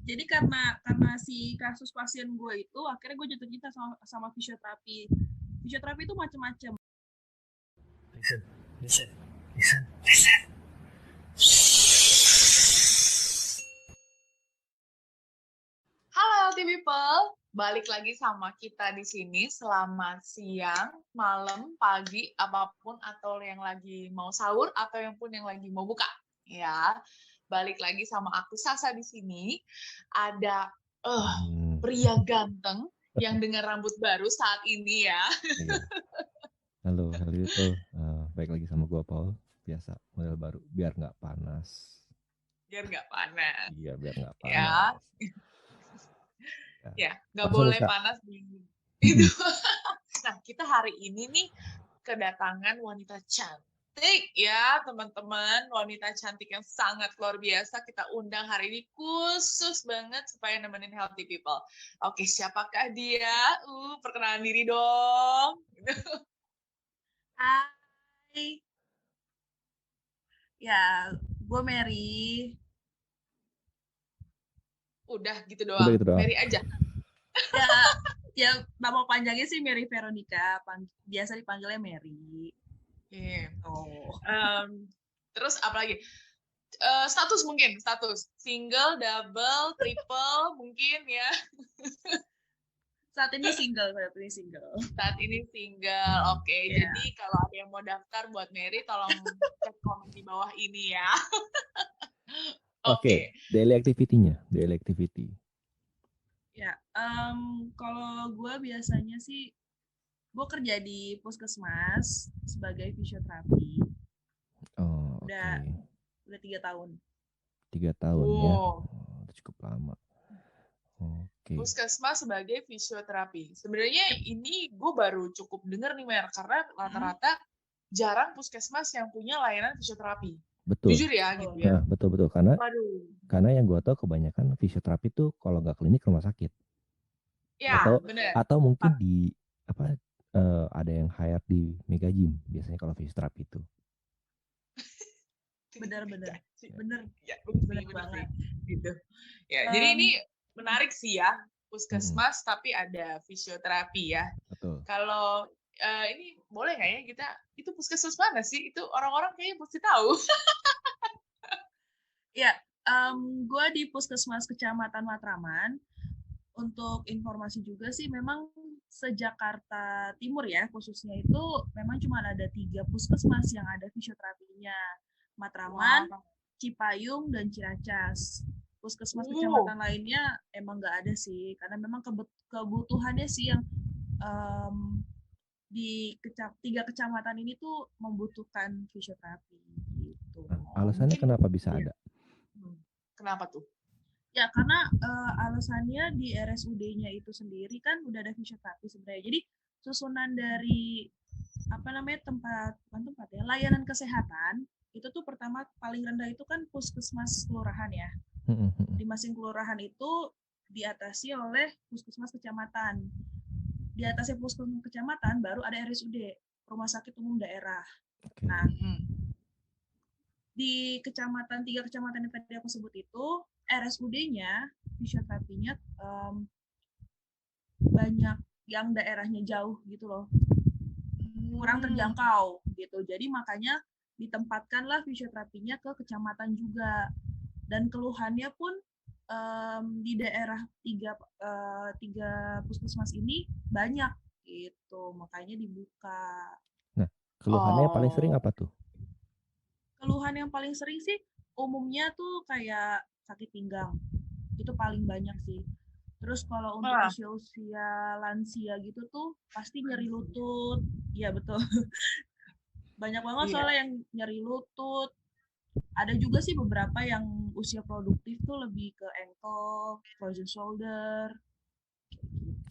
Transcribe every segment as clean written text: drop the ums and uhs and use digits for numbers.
Jadi karena si kasus pasien gue itu akhirnya gue jatuh cinta sama fisioterapi. Fisioterapi itu macam-macam. Listen. Halo healthy people, balik lagi sama kita di sini. Selamat siang, malam, pagi, apapun atau yang lagi mau sahur atau yang pun yang lagi mau buka. Ya, balik lagi sama aku Sasa di sini. Ada pria ganteng yang dengan rambut baru saat ini ya. Iya. Halo people. Baik lagi sama gua Paul. Biasa model baru biar nggak panas. Biar nggak panas. Iya, biar nggak panas. Ya, nggak boleh panas di itu. Nah, kita hari ini nih kedatangan wanita cantik ya, teman-teman. Wanita cantik yang sangat luar biasa. Kita undang hari ini khusus banget supaya nemenin healthy people. Oke, siapakah dia? Perkenalan diri dong. Hai. Ya, gue Mary. Udah gitu doang. Mary aja. Ya nama panjangnya sih Mary Veronica. Biasa dipanggilnya Mary. Terus apa lagi? Status single, double, triple mungkin ya. Saat ini single. Oke. Jadi kalau ada yang mau daftar buat Mary, tolong cek komen di bawah ini ya. Oke. Daily activity-nya. Ya, kalau gue biasanya sih gue kerja di puskesmas sebagai fisioterapi. Udah 3 tahun. 3 tahun ya. Cukup lama. Oke. Puskesmas sebagai fisioterapi. Sebenarnya ini gue baru cukup dengar nih Mer, karena rata-rata jarang puskesmas yang punya layanan fisioterapi. Betul. Jujur ya gitu ya. Nah, betul karena yang gue tahu kebanyakan fisioterapi tuh kalau nggak klinik rumah sakit. Ya, atau mungkin di ada yang hire di Mega Gym biasanya kalau fisioterapi itu. Benar. Ya, bener banget. Gitu. Ya, jadi ini menarik sih ya, puskesmas tapi ada fisioterapi ya. Betul. Kalau ini boleh nggak ya kita, itu puskesmas mana sih? Itu orang-orang kayaknya mesti tahu. Ya, gue di Puskesmas Kecamatan Matraman. Untuk informasi juga sih, memang se-Jakarta Timur ya, khususnya itu memang cuma ada 3 puskesmas yang ada fisioterapinya. Matraman, Cipayung, dan Ciracas. Puskesmas kecamatan lainnya emang nggak ada sih, karena memang kebutuhannya sih yang di 3 kecamatan ini tuh membutuhkan fisioterapi gitu. Alasannya kenapa bisa ada? Kenapa tuh? Ya karena alasannya di RSUD-nya itu sendiri kan udah ada fisioterapi sebenarnya. Jadi susunan dari layanan kesehatan itu tuh pertama paling rendah itu kan puskesmas kelurahan ya. Di masing kelurahan itu diatasi oleh puskesmas kecamatan. Di atasnya puskesmas kecamatan baru ada RSUD, Rumah Sakit Umum Daerah. Nah, di 3 kecamatan yang tadi aku sebut itu RSUD-nya, fisioterapinya banyak yang daerahnya jauh gitu loh, kurang terjangkau gitu. Jadi makanya ditempatkanlah fisioterapinya ke kecamatan juga. Dan keluhannya pun di daerah 3 puskesmas ini banyak gitu, makanya dibuka. Nah, keluhannya paling sering apa tuh? Keluhan yang paling sering sih umumnya tuh kayak sakit pinggang, itu paling banyak sih. Terus kalau untuk usia lansia gitu tuh pasti nyeri lutut. Iya betul. Banyak banget soalnya yang nyeri lutut. Ada juga sih beberapa yang usia produktif tuh lebih ke ankle, frozen shoulder.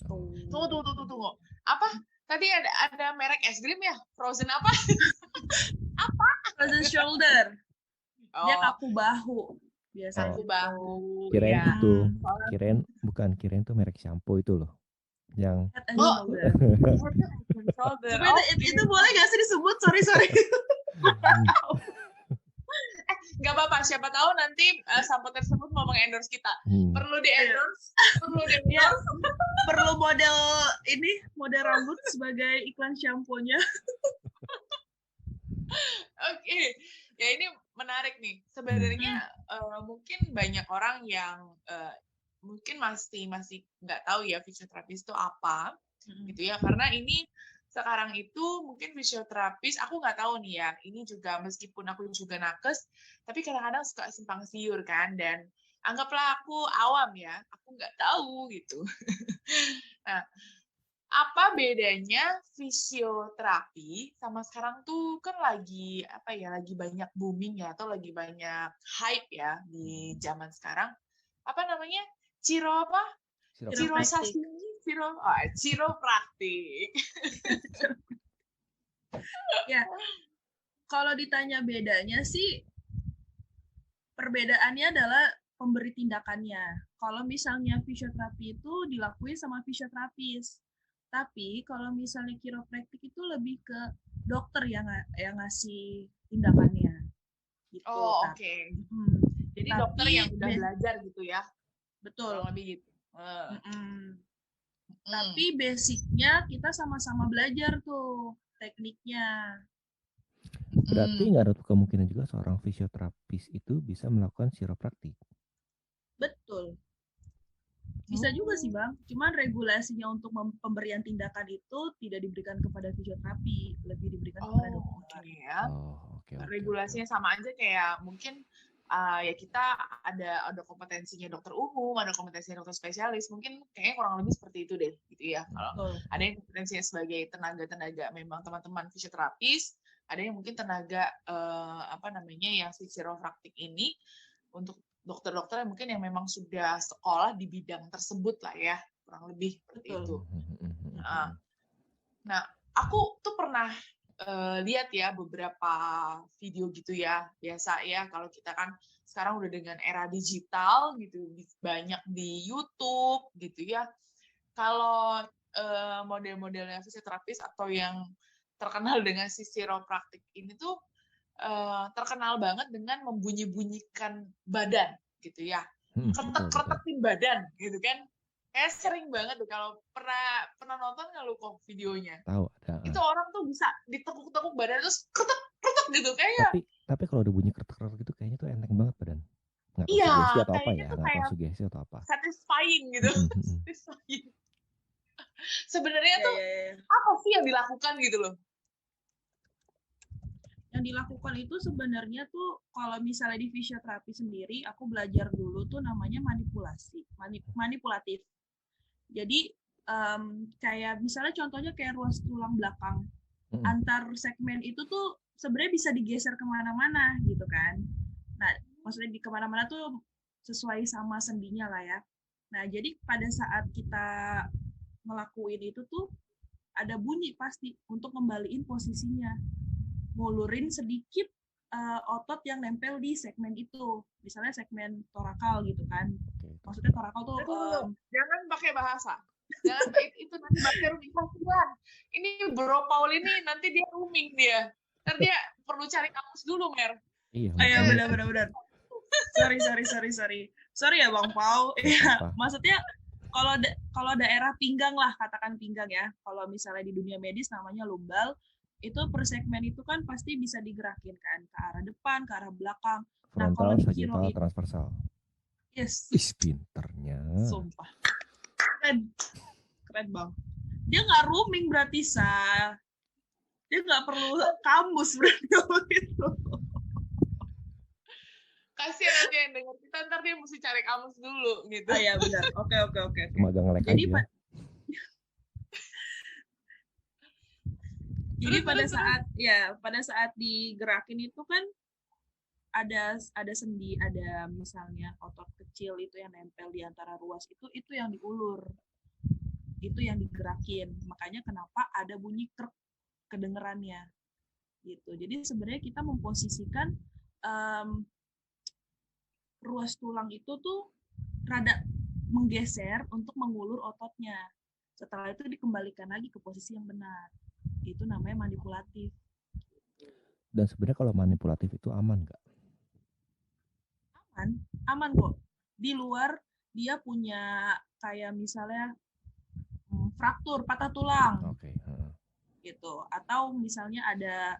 Tunggu. Apa? Tadi ada merek es krim ya? Frozen apa? Apa? Frozen shoulder. Dia kaku bahu. Biasanya kaku bahu. Kirain itu. Kirain tuh merek shampoo itu loh. Yang itu boleh gak sih disebut? Sorry. Nggak apa-apa, siapa tahu nanti sampo tersebut mau mengendorse kita. Perlu di-endorse, perlu di-endorse. Perlu model rambut sebagai iklan shampoo-nya. Oke, ya ini menarik nih. Sebenarnya mungkin banyak orang yang mungkin masih nggak tahu ya fisioterapis itu apa, gitu ya. Karena ini sekarang itu mungkin fisioterapis, aku nggak tahu nih ya. Ini juga meskipun aku juga nakes, tapi kadang-kadang suka simpang siur kan. Dan anggaplah aku awam ya, aku nggak tahu gitu. Nah, apa bedanya fisioterapi sama sekarang tuh kan lagi lagi banyak booming ya atau lagi banyak hype ya di zaman sekarang, apa namanya, chiropraktik. Ya, kalau ditanya bedanya sih, perbedaannya adalah pemberi tindakannya. Kalau misalnya fisioterapi itu dilakuin sama fisioterapis. Tapi kalau misalnya kiropraktik itu lebih ke dokter yang ngasih tindakannya. Gitu. Oh, oke. Jadi dokter yang udah belajar gitu ya. Betul. Kurang lebih gitu. Tapi basicnya kita sama-sama belajar tuh tekniknya. Berarti nggak ada kemungkinan juga seorang fisioterapis itu bisa melakukan chiropraktik. Betul. Bisa juga sih Bang, cuman regulasinya untuk pemberian tindakan itu tidak diberikan kepada fisioterapi, lebih diberikan kepada dokter. Okay. Regulasinya sama aja kayak mungkin ya kita ada kompetensinya dokter umum, ada kompetensinya dokter spesialis, mungkin kayaknya kurang lebih seperti itu deh, gitu ya. Kalau ada yang kompetensinya sebagai tenaga memang teman-teman fisioterapis, ada yang mungkin tenaga yang chiropraktik ini untuk dokter-dokter mungkin yang memang sudah sekolah di bidang tersebut lah ya, kurang lebih seperti itu. Nah, aku tuh pernah lihat ya beberapa video gitu ya, biasa ya kalau kita kan sekarang udah dengan era digital gitu, banyak di YouTube gitu ya. Kalau model-modelnya fisioterapis atau yang terkenal dengan si chiropraktik ini tuh terkenal banget dengan membunyi-bunyikan badan gitu ya, kretek-kretekin badan gitu kan. Kayak sering banget tuh kalau pernah nonton nggak lu kok videonya? Tahu ada. Itu orang tuh bisa ditekuk-tekuk badan terus kretek-kretek gitu kayaknya. Tapi kalau udah bunyi kretek-kretek gitu kayaknya tuh enteng banget badan. Nggak tahu Iya, sugesti atau apa kayaknya ya, tuh nggak kayak tahu sugesti atau apa. satisfying gitu. Satisfying. Sebenarnya tuh apa sih yang dilakukan gitu loh? Yang dilakukan itu sebenarnya tuh kalau misalnya di fisioterapi sendiri, aku belajar dulu tuh namanya manipulatif. Jadi kayak misalnya contohnya kayak ruas tulang belakang, antar segmen itu tuh sebenarnya bisa digeser kemana-mana gitu kan. Nah, maksudnya di kemana-mana tuh sesuai sama sendinya lah ya. Nah, jadi pada saat kita ngelakuin itu tuh ada bunyi pasti untuk ngembaliin posisinya, ngulurin sedikit otot yang nempel di segmen itu, misalnya segmen torakal gitu kan. Maksudnya torakal tuh jangan pakai bahasa, jangan itu nanti baca ruming. Ini Bro Paul ini nanti dia rooming dia, ntar dia perlu cari kamus dulu Mer. Iya benar. Sorry ya Bang Paul. Iya, maksudnya kalau daerah pinggang lah, katakan pinggang ya. Kalau misalnya di dunia medis namanya lumbal, itu per segmen itu kan pasti bisa digerakin kan ke arah depan, ke arah belakang. Frontal, sagittal, transversal. Yes. Pinternya. Sumpah. Keren Bang. Dia nggak rooming berarti dia nggak perlu kamus berarti itu. Kasihan nanti yang dengar kita, ntar dia mesti cari kamus dulu gitu. Iya benar. Oke. Magang lek aja. Jadi pada saat digerakin itu kan ada sendi, ada misalnya otot kecil itu yang nempel di antara ruas itu yang diulur. Itu yang digerakin. Makanya kenapa ada bunyi krek kedengerannya. Gitu. Jadi sebenarnya kita memposisikan ruas tulang itu tuh rada menggeser untuk mengulur ototnya. Setelah itu dikembalikan lagi ke posisi yang benar. Itu namanya manipulatif. Dan sebenarnya kalau manipulatif itu aman nggak? aman kok. Di luar dia punya kayak misalnya fraktur, patah tulang Oke. gitu, atau misalnya ada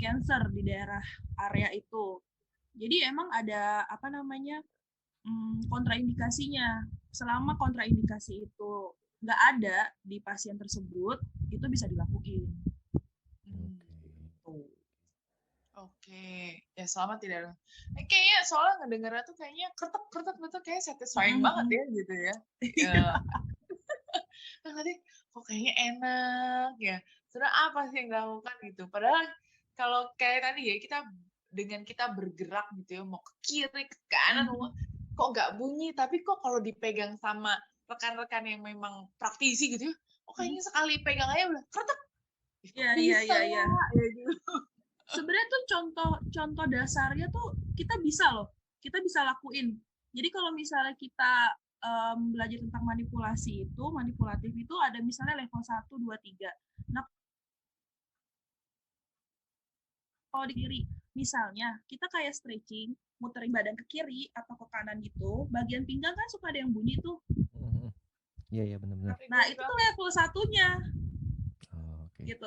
cancer di daerah area itu. Jadi emang ada apa namanya kontraindikasinya. Selama kontraindikasi itu nggak ada di pasien tersebut, itu bisa dilakuin. Oke, ya selama tidak ada. Kayaknya soalnya ngedengarnya tuh kayaknya kertek kayak satisfying banget ya gitu ya. Nah, nanti kok kayaknya enak ya. Sudah apa sih yang dilakukan gitu. Padahal kalau kayak tadi ya dengan kita bergerak gitu ya, mau ke kiri, ke kanan, kok nggak bunyi, tapi kok kalau dipegang sama rekan-rekan yang memang praktisi gitu ya, kayaknya sekali pegang aja udah kertek. Iya. Ya gitu. Sebenarnya tuh contoh dasarnya tuh kita bisa lakuin. Jadi kalau misalnya kita belajar tentang manipulatif itu ada misalnya level 1, 2, 3. Nah, kalau di kiri, misalnya kita kayak stretching, muterin badan ke kiri atau ke kanan gitu, bagian pinggang kan suka ada yang bunyi tuh. Iya benar-benar. Nah, itu tuh level 1-nya. Oke. Gitu.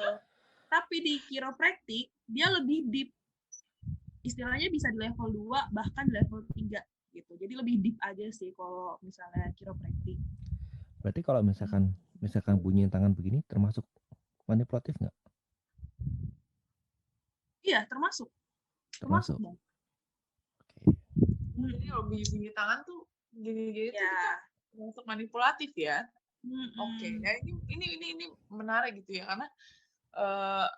Tapi di chiropractic dia lebih deep. Istilahnya bisa di level 2 bahkan di level 3 gitu. Jadi lebih deep aja sih kalau misalnya chiropractic. Berarti kalau misalkan bunyiin tangan begini termasuk manipulatif nggak? Iya, termasuk. Termasuk. Bang. Oke. Jadi kalau bunyi tangan tuh gini-gini tuh kita termasuk manipulatif ya. Oke. Nah, ini menarik gitu ya, karena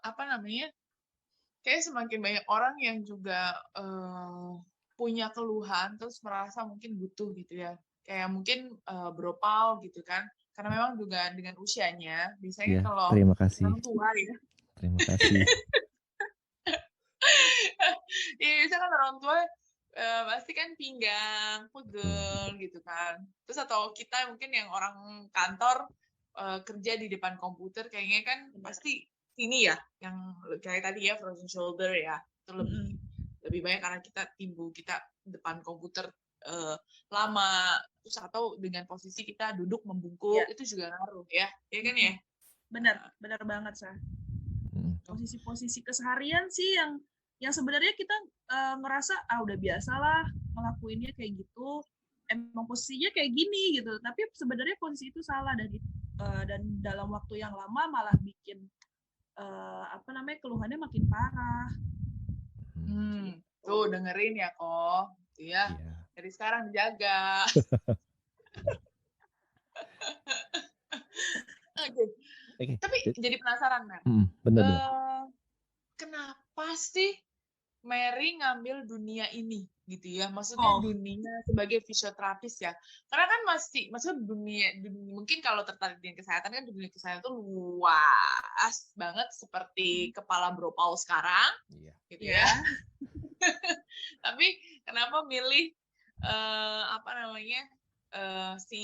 apa namanya? Kayak semakin banyak orang yang juga punya keluhan terus merasa mungkin butuh gitu ya. Kayak mungkin Bro Paul gitu kan. Karena memang juga dengan usianya, biasanya kalau terima kasih. orang tua ya. Terima kasih. Iya, biasanya kan orang tua pasti kan pinggang, pegel gitu kan. Terus atau kita mungkin yang orang kantor kerja di depan komputer kayaknya kan pasti ini ya, yang kayak tadi ya frozen shoulder ya, itu lebih banyak karena kita depan komputer lama, terus atau dengan posisi kita duduk membungkuk itu juga ngaruh ya kan ya. Benar banget Sah. Posisi-posisi keseharian sih yang sebenarnya kita ngerasa udah biasalah ngelakuinnya kayak gitu, emang posisinya kayak gini gitu, tapi sebenarnya posisi itu salah dan dalam waktu yang lama malah bikin keluhannya makin parah. Tuh dengerin ya kok, ya. Dari sekarang jaga. Okay. Tapi jadi penasaran, Mer. Bener. Kenapa sih Mary ngambil dunia ini gitu ya? Maksudnya dunia sebagai fisioterapis ya. Karena kan maksudnya dunia mungkin kalau tertarik dengan kesehatan kan dunia kesehatan itu luas banget seperti kepala Bro Paul sekarang. Gitu ya. Tapi kenapa milih si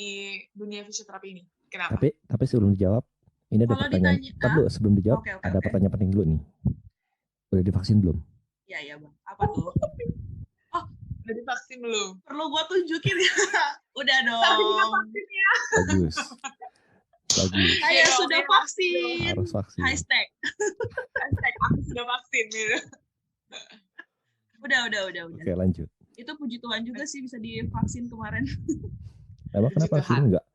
dunia fisioterapi ini? Kenapa? Tapi sebelum dijawab, ini ada pertanyaan. Sebelum dijawab, ada pertanyaan penting dulu nih. Udah divaksin belum? Iya Bang. Apa tuh? Udah divaksin belum? Perlu gua tunjukin ya? Udah dong. Sertifikat vaksin ya. Bagus. Saya sudah vaksin. Harus vaksin. Hashtag aku sudah vaksin gitu. Udah. Oke, lanjut. Itu puji Tuhan juga sih bisa divaksin kemarin. Emang kenapa vaksin enggak?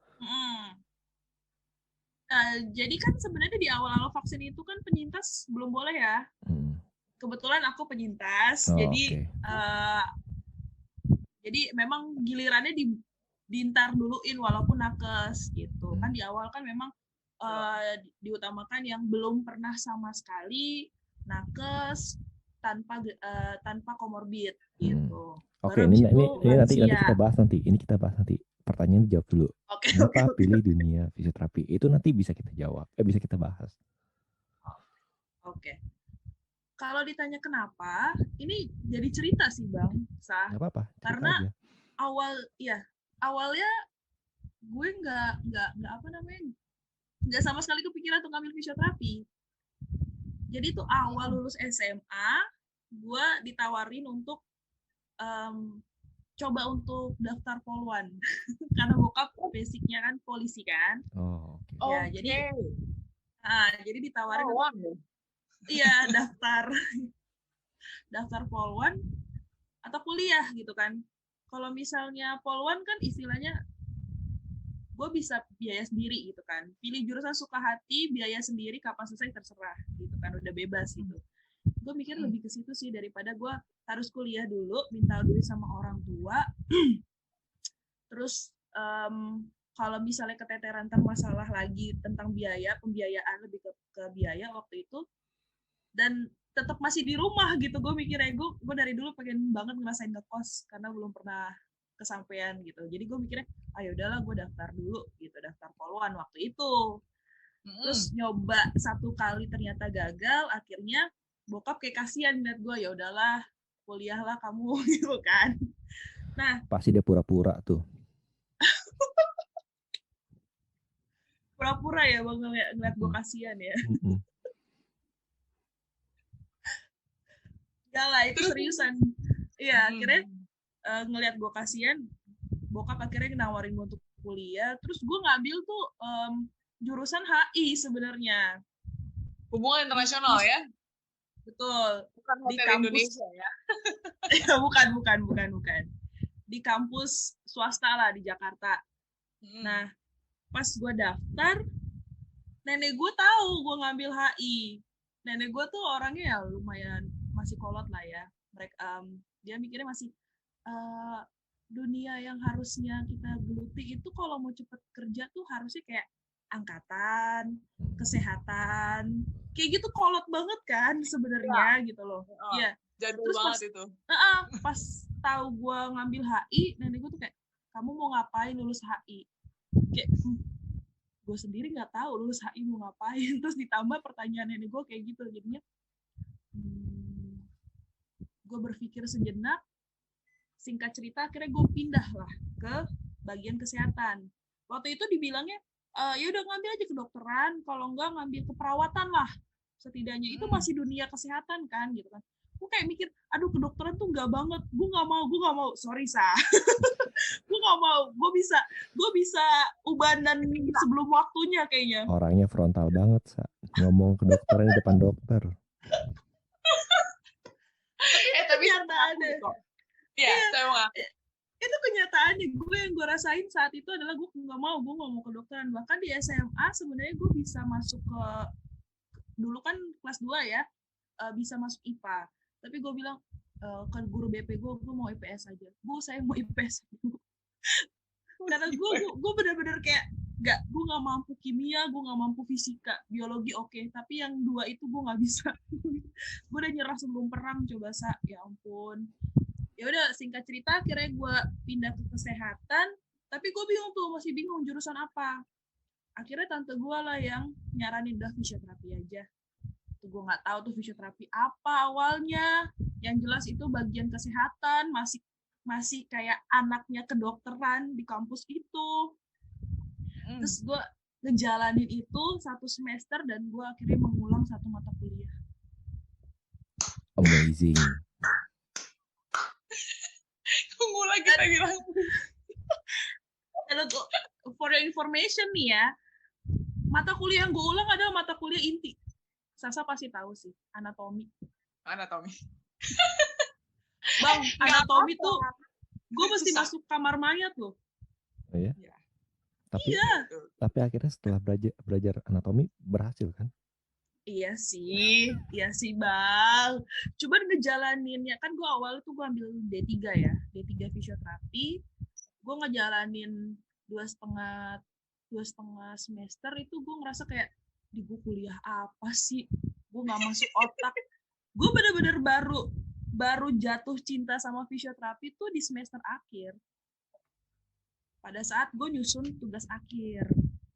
Jadi kan sebenarnya di awal-awal vaksin itu kan penyintas belum boleh ya. Kebetulan aku penyintas, jadi memang gilirannya diintar duluin walaupun nakes gitu. Kan di awal kan memang diutamakan yang belum pernah sama sekali nakes tanpa komorbid gitu. Oke, ini nanti kita bahas nanti. Pertanyaan dijawab dulu. Kenapa pilih dunia fisioterapi? Itu nanti bisa kita jawab. Bisa kita bahas. Oke. Kalau ditanya kenapa, ini jadi cerita sih Bang Sah. Gak apa-apa. Karena awalnya gue nggak sama sekali kepikiran untuk ngambil fisioterapi. Jadi tuh awal lulus SMA, gue ditawarin untuk coba untuk daftar polwan karena bokap basicnya kan polisi kan. Oh, oke. Ya, jadi ditawarin untuk iya daftar polwan atau kuliah gitu kan. Kalau misalnya polwan kan istilahnya gue bisa biaya sendiri gitu kan. Pilih jurusan suka hati, biaya sendiri, kapan selesai terserah gitu kan, udah bebas gitu. Gue mikir lebih ke situ sih daripada gue harus kuliah dulu, minta duit sama orang tua. Terus kalau misalnya keteteran masalah lagi tentang biaya, pembiayaan lebih ke biaya waktu itu, dan tetap masih di rumah gitu. Gue mikirnya gue dari dulu pengen banget ngerasain ngekos karena belum pernah kesampaian gitu. Jadi gue mikirnya, ayo udahlah gue daftar dulu gitu, daftar polwan waktu itu. Terus nyoba 1 kali ternyata gagal, akhirnya bokap kayak kasihan liat gue, ya udahlah kuliahlah kamu gitu kan. Nah, pasti dia pura-pura tuh. Pura-pura ya bang ngeliat gue kasihan ya. Enggak lah, itu seriusan. Iya, akhirnya ngeliat gue kasihan, bokap akhirnya nawarin gue untuk kuliah. Terus gue ngambil tuh jurusan HI sebenarnya. Hubungan internasional ya? Betul. Bukan hotel di kampus Indonesia ya? bukan. Di kampus swasta lah di Jakarta. Nah, pas gue daftar, nenek gue tahu gue ngambil HI. Nenek gue tuh orangnya ya lumayan masih kolot lah ya. Dia mikirnya masih dunia yang harusnya kita geluti itu kalau mau cepet kerja tuh harusnya kayak angkatan, kesehatan, kayak gitu kolot banget kan sebenarnya gitu loh. Iya. Jadul banget itu. Pas tahu gue ngambil HI, nenek gue tuh kayak, kamu mau ngapain lulus HI? Kayak gue sendiri nggak tahu lulus HI mau ngapain. Terus ditambah pertanyaan nenek gue kayak gitu, jadinya gue berpikir sejenak. Singkat cerita akhirnya gue pindah lah ke bagian kesehatan. Waktu itu dibilangnya ya udah ngambil aja kedokteran, kalau enggak ngambil keperawatan lah, setidaknya itu masih dunia kesehatan kan gitu kan. Gue kayak mikir, aduh kedokteran tuh enggak banget, gue nggak mau, sorry Sa. Gue nggak mau, gue bisa ubanan sebelum waktunya kayaknya. Orangnya frontal banget Sa, ngomong kedokteran di depan dokter. Tapi kenyataannya kok. Iya, saya mau itu kenyataannya. Gue yang gue rasain saat itu adalah gue nggak mau kedokteran. Bahkan di SMA sebenarnya gue bisa masuk ke, dulu kan kelas 2 ya, bisa masuk IPA. Tapi gue bilang ke guru BP gue mau IPS aja. Bu, saya mau IPS. Karena gue benar-benar kayak gue nggak mampu kimia, gue nggak mampu fisika, biologi oke, tapi yang 2 itu gue nggak bisa. Gue udah nyerah sebelum perang coba Sa, ya ampun. Ya udah, singkat cerita akhirnya gue pindah ke kesehatan, tapi gue masih bingung jurusan apa. Akhirnya tante gue lah yang nyaranin, udah fisioterapi aja. Tuh gue nggak tahu tuh fisioterapi apa awalnya. Yang jelas itu bagian kesehatan, masih kayak anaknya kedokteran di kampus itu. Terus gue ngejalanin itu 1 semester dan gue akhirnya mengulang 1 mata kuliah. Amazing. Ngulang kita bilang. For your information nih ya, mata kuliah yang gue ulang adalah mata kuliah inti. Sasa pasti tahu sih, anatomi. Bang, anatomi tuh gue mesti masuk kamar mayat loh. Oh ya? Tapi akhirnya setelah belajar anatomi berhasil kan? Iya sih Bang. Cuman ngejalaninnya kan gue awal tuh gue ambil D3 ya, D3 fisioterapi. Gue ngejalanin 2,5 semester itu gue ngerasa kayak, di gue kuliah apa sih? Gue nggak masuk otak. Gue bener-bener baru jatuh cinta sama fisioterapi tuh di semester akhir. Pada saat gue nyusun tugas akhir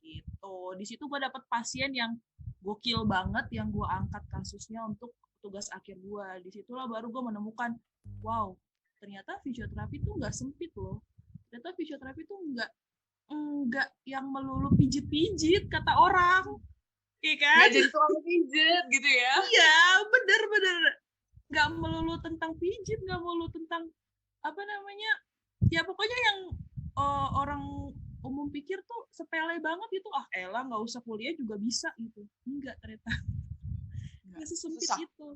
gitu. Di situ gue dapet pasien yang gokil banget yang gue angkat kasusnya untuk tugas akhir gue. Disitulah baru gue menemukan, wow, ternyata fisioterapi tuh nggak sempit loh. Ternyata fisioterapi tuh nggak yang melulu pijit-pijit kata orang, iya kan? Nggak jadi tukang pijit gitu ya? Iya, bener. Nggak melulu tentang pijit, nggak melulu tentang Ya pokoknya yang orang umum pikir tuh sepele banget itu, elah nggak usah kuliah juga bisa gitu. Enggak, ternyata nggak sesempit susah. itu.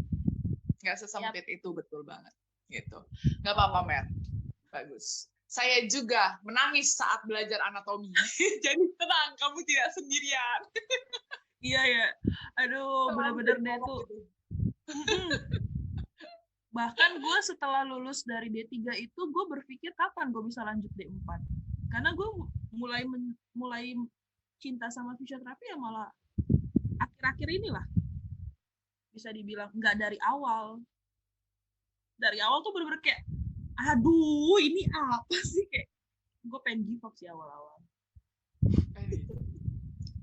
Nggak sesempit itu, betul banget gitu. Nggak apa-apa, Mer, bagus. Saya juga menangis saat belajar anatomi. Jadi tenang, kamu tidak sendirian. Iya ya, aduh bener-bener deh tuh. Bahkan gue setelah lulus dari D3 itu gue berpikir kapan gue bisa lanjut D4. Karena gue mulai cinta sama fisioterapi ya malah akhir-akhir inilah. Bisa dibilang nggak dari awal. Dari awal tuh bener-bener kayak, aduh ini apa sih, kayak gue pengen give up sih awal-awal.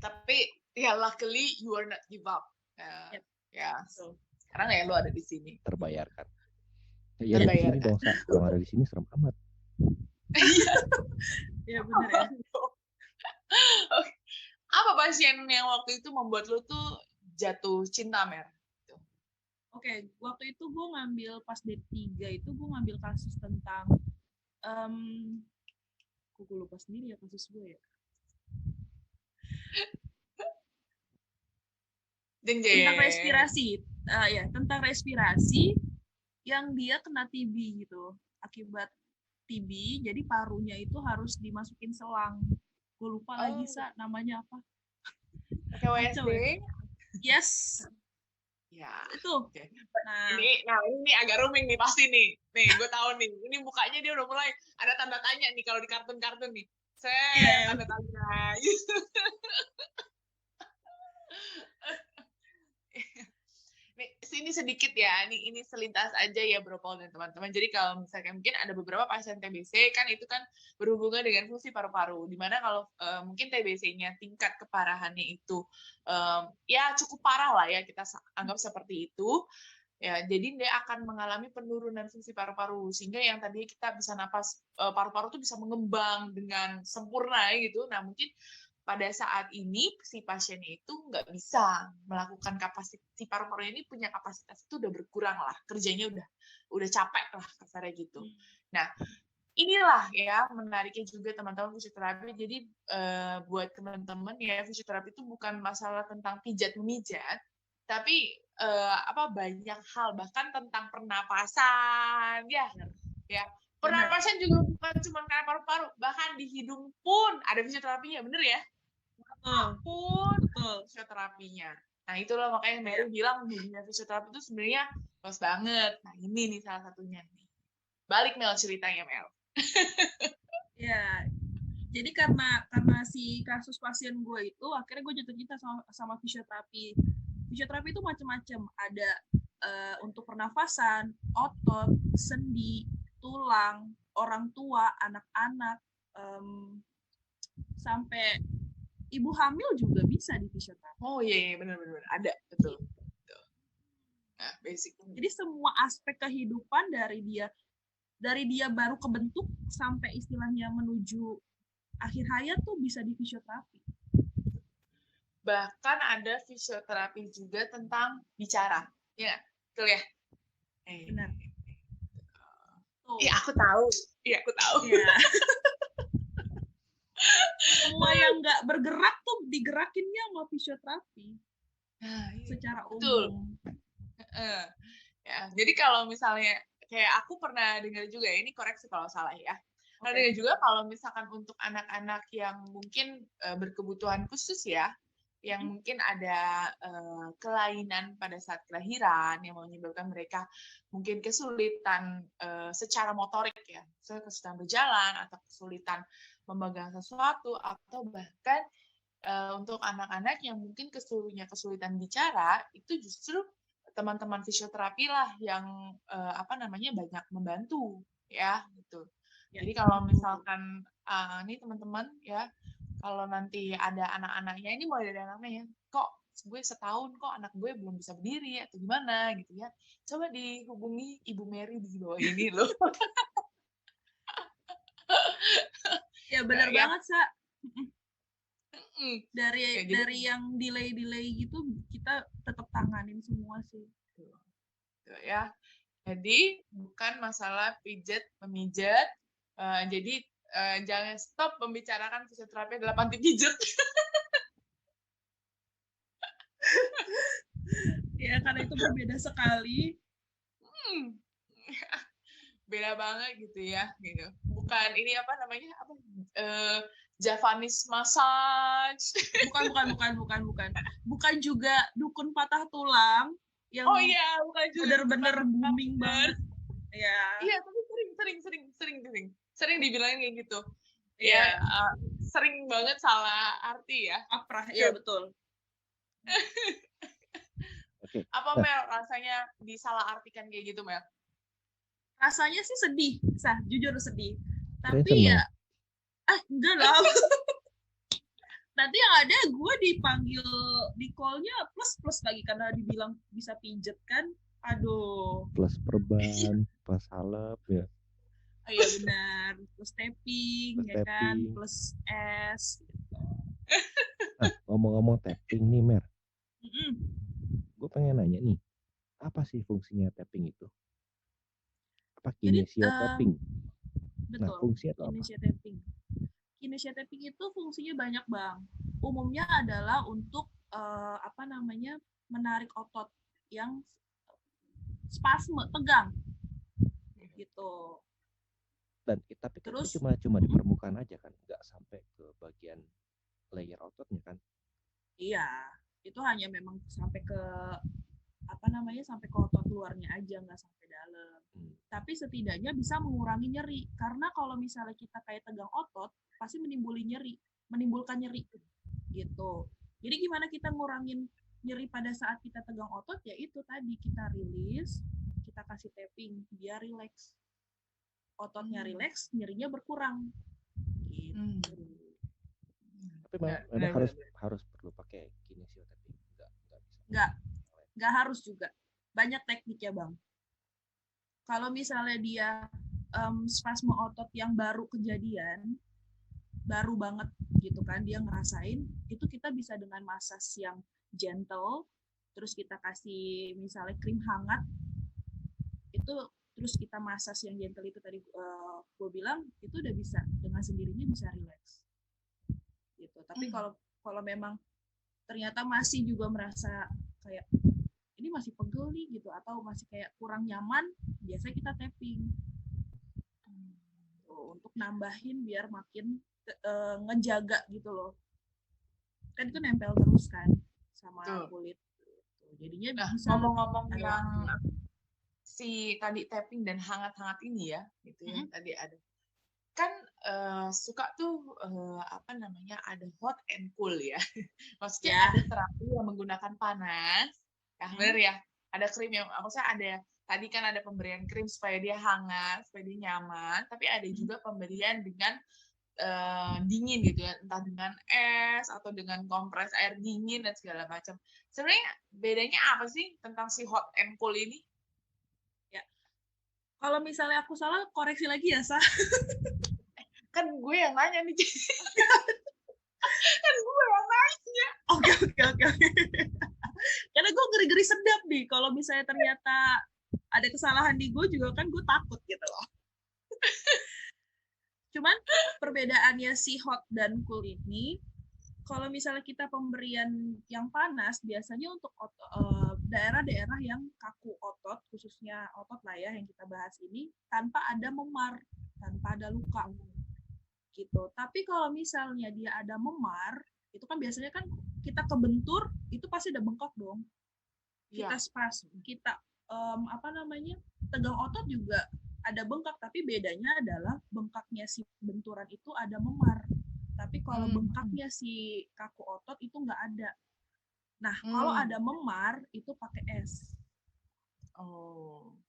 Tapi ya luckily you are not give up. Yep. Ya, sekarang ya lo ada di sini. Terbayarkan. Ya ada di sini dong, kalau ada di sini serem amat. Iya. Ya benar ya. Apa pasien yang waktu itu membuat lo tuh jatuh cinta, Mer? Oke, waktu itu gue ngambil pas D3 itu gue ngambil kasus tentang gue lupa sendiri ya kasus gue ya. Tentang respirasi. Tentang respirasi yang dia kena TB gitu. Akibat TB, jadi parunya itu harus dimasukin selang. Gue lupa lagi namanya apa. KWSD? Yes. Ya. Itu. Okay. Ini agak rooming nih pasti nih. Nih, gue tahu nih. Ini mukanya dia udah mulai ada tanda tanya nih kalau di kartun-kartun nih. Tanda tanya. Ini sedikit ya, ini selintas aja ya Bro Paul dan teman-teman. Jadi kalau misalnya mungkin ada beberapa pasien TBC kan itu kan berhubungan dengan fungsi paru-paru. Dimana kalau mungkin TBC-nya tingkat keparahannya itu ya cukup parah lah ya, kita anggap seperti itu. Ya, jadi dia akan mengalami penurunan fungsi paru-paru sehingga yang tadi kita bisa napas paru-paru itu bisa mengembang dengan sempurna gitu. Nah mungkin pada saat ini si pasiennya itu nggak bisa melakukan kapasitas, si paru-parunya ini punya kapasitas itu udah berkurang lah, kerjanya udah capek lah kasarnya gitu. Nah inilah ya menariknya juga teman-teman fisioterapi. Jadi buat teman-teman ya, fisioterapi itu bukan masalah tentang pijat memijat, tapi banyak hal bahkan tentang pernapasan ya. Pernapasan juga bukan cuma karena paru-paru, bahkan di hidung pun ada fisioterapinya, bener ya? Pun fisioterapinya. Nah itulah makanya Mary bilang dunia fisioterapi itu sebenarnya luas banget. Nah ini nih salah satunya nih. Balik Mel ceritanya Mel. Ya, jadi karena si kasus pasien gue itu akhirnya gue jatuh cinta sama fisioterapi. Fisioterapi itu macam-macam. Ada untuk pernafasan, otot, sendi, tulang, orang tua, anak-anak, sampai ibu hamil juga bisa di fisioterapi. Oh iya, benar ada, betul. Nah, basic. Jadi semua aspek kehidupan dari dia baru kebentuk sampai istilahnya menuju akhir hayat tuh bisa di fisioterapi. Bahkan ada fisioterapi juga tentang bicara, ya, betul ya? Benar. Iya, aku tahu. Iya. Semua yang nggak bergerak tuh digerakinnya sama fisioterapi. Secara umum. Betul. Ya, jadi kalau misalnya kayak aku pernah dengar juga ya, ini koreksi kalau salah ya. Pernah dengar juga kalau misalkan untuk anak-anak yang mungkin berkebutuhan khusus ya, yang mungkin ada kelainan pada saat kelahiran yang menyebabkan mereka mungkin kesulitan secara motorik ya, kesulitan berjalan atau kesulitan memegang sesuatu, atau bahkan untuk anak-anak yang mungkin kesulitan bicara, itu justru teman-teman fisioterapi lah yang banyak membantu ya gitu. Jadi kalau misalkan ini teman-teman ya, kalau nanti ada anak-anaknya, ini mulai dari anaknya ya, kok gue setahun kok anak gue belum bisa berdiri atau gimana gitu ya, coba dihubungi Ibu Mary di bawah ini loh. Ya benar banget Sa. Dari yang delay gitu kita tetap tanganin semua sih. Ya. Jadi bukan masalah pijat memijat, Jadi jangan stop membicarakan fisioterapi adalah panti pijat. Ya, karena itu berbeda sekali. Beda banget gitu ya, gitu. Bukan ini apa namanya, Javanese massage. Bukan juga dukun patah tulang yang bukan juga bener-bener booming banget. Ya. Iya, tapi sering dibilangin kayak gitu. Ya, sering banget salah arti ya. Aprah, iya betul. Oke. Apa Mel rasanya disalahartikan kayak gitu, Mel? Rasanya sih sedih, jujur sedih. Tapi ya, enggak lah. Nanti yang ada gue dipanggil di call-nya plus lagi karena dibilang bisa pijet kan. Aduh. Plus perban, plus salep ya. Iya benar, plus tapping, ya kan, plus es. Gitu. Nah, ngomong-ngomong tapping nih, Mer. Gue pengen nanya nih, apa sih fungsinya tapping itu? Apa kinesia tapping? Betul. Nah, fungsinya itu apa? Kinesia tapping itu fungsinya banyak, Bang. Umumnya adalah untuk menarik otot yang spasme, tegang. Gitu. Dan tapi terus cuma di permukaan aja kan, nggak sampai ke bagian layer ototnya kan? Iya, itu hanya memang sampai ke sampai ke otot luarnya aja, nggak sampai dalam. Tapi setidaknya bisa mengurangi nyeri, karena kalau misalnya kita kayak tegang otot pasti menimbulkan nyeri gitu. Jadi gimana kita ngurangin nyeri pada saat kita tegang otot? Ya itu tadi, kita rilis, kita kasih tapping biar relax. Ototnya relax, nyerinya berkurang. Gitu. Tapi memang harus perlu pakai kinesio tapping? Nggak harus juga. Banyak tekniknya, Bang. Kalau misalnya dia spasme otot yang baru kejadian, baru banget gitu kan, dia ngerasain, itu kita bisa dengan massage yang gentle, terus kita kasih misalnya krim hangat, itu terus kita massage yang gentle itu tadi gue bilang, itu udah bisa dengan sendirinya bisa relax gitu. Tapi kalau memang ternyata masih juga merasa kayak ini masih pegel nih gitu, atau masih kayak kurang nyaman, biasanya kita tapping untuk nambahin biar makin ngejaga gitu loh. Kan itu nempel terus kan sama kulit. Jadinya bisa ngomong-ngomong yang si tadi tapping dan hangat-hangat ini ya, gitu ya. Tadi ada kan suka tuh ada hot and cool ya. Maksudnya ada terapi yang menggunakan panas. Ya, benar ya. Ada krim yang maksudnya ada tadi kan ada pemberian krim supaya dia hangat, supaya dia nyaman, tapi ada juga pemberian dengan dingin gitu ya, entah dengan es atau dengan kompres air dingin dan segala macam. Sebenarnya bedanya apa sih tentang si hot and cool ini? Ya, kalau misalnya aku salah koreksi lagi ya, Sa. Kan gue yang nanya nih. Kan gue yang nanya. Oke. Karena gue ngeri-ngeri sedap nih. Kalau misalnya ternyata ada kesalahan di gue juga kan gue takut gitu loh. Cuman perbedaannya si hot dan cool ini, kalau misalnya kita pemberian yang panas, biasanya untuk daerah-daerah yang kaku otot, khususnya otot lah ya yang kita bahas ini, tanpa ada memar, tanpa ada luka gitu. Tapi kalau misalnya dia ada memar, itu kan biasanya kan kita kebentur, itu pasti ada bengkak dong. Kita kita tegang otot juga ada bengkak, tapi bedanya adalah bengkaknya si benturan itu ada memar. Tapi kalau bengkaknya si kaku otot itu nggak ada. Nah, kalau ada memar itu pakai es.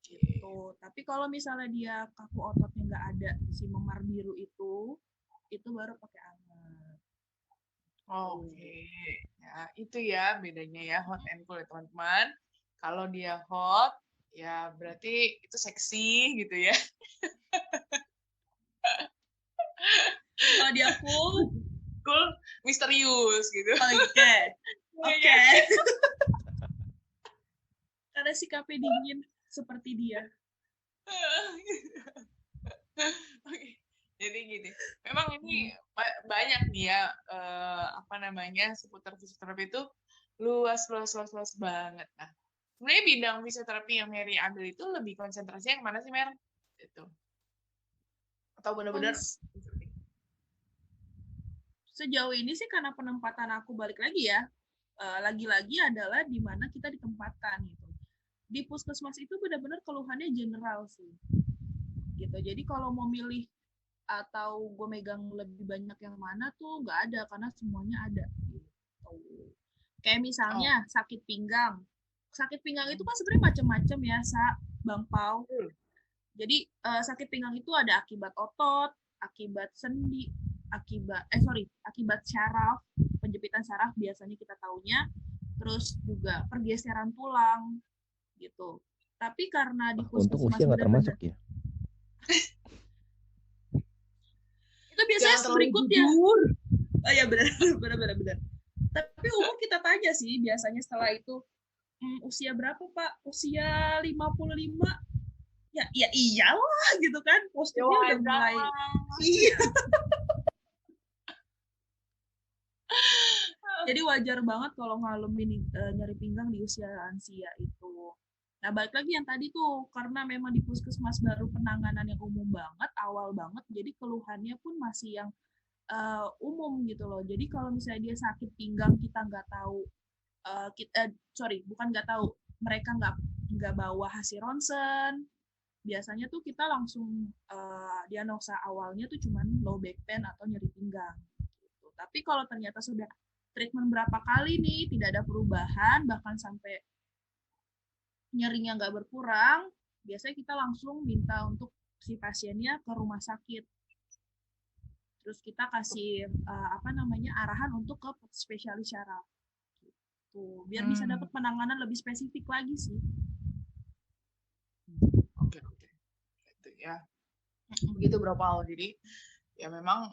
Gitu. Tapi kalau misalnya dia kaku ototnya nggak ada si memar biru itu baru pakai hangat. Ya, itu ya bedanya ya hot and cool ya teman-teman. Kalau dia hot, ya berarti itu seksi gitu ya. Kalau dia cool, misterius gitu. Oke. Karena sikapnya dingin seperti dia. Jadi gini, memang ini banyak nih ya, seputar fisioterapi itu luas banget. Nah, sebenarnya bidang fisioterapi yang Mary ambil itu lebih konsentrasinya yang mana sih, Mer? Itu. Atau benar-benar sejauh ini sih karena penempatan aku balik lagi ya, lagi-lagi adalah di mana kita ditempatkan gitu. Di puskesmas itu benar-benar keluhannya general sih. Gitu. Jadi kalau mau milih atau gue megang lebih banyak yang mana tuh nggak ada karena semuanya ada. Gitu. Kayak misalnya sakit pinggang. Sakit pinggang itu kan sebenarnya macam-macam ya, Bang Pau. Jadi sakit pinggang itu ada akibat otot, akibat sendi, akibat syaraf, penjepitan syaraf biasanya kita taunya, terus juga pergeseran tulang gitu. Tapi karena di puskesmas untung usia nggak termasuk ya. Itu biasanya berikutnya. Oh ya benar. Tapi umur kita tanya sih biasanya setelah itu, usia berapa Pak? Usia 55. Ya iyalah gitu kan. Posturnya udah mulai. Iya. Jadi wajar banget kalau ngalamin nyeri pinggang di usia lansia itu. Nah, balik lagi yang tadi tuh, karena memang di puskesmas baru penanganan yang umum banget, awal banget, jadi keluhannya pun masih yang umum gitu loh. Jadi kalau misalnya dia sakit pinggang, kita nggak tahu, bukan nggak tahu, mereka nggak bawa hasil ronsen, biasanya tuh kita langsung diagnosa awalnya tuh cuman low back pain atau nyeri pinggang. Gitu. Tapi kalau ternyata sudah treatment berapa kali nih, tidak ada perubahan, bahkan sampai nyerinya nggak berkurang, biasanya kita langsung minta untuk si pasiennya ke rumah sakit. Terus kita kasih arahan untuk ke spesialis syaraf. Gitu. Biar bisa dapat penanganan lebih spesifik lagi sih. Oke. Itu ya. Begitu Bro Paul. Jadi ya memang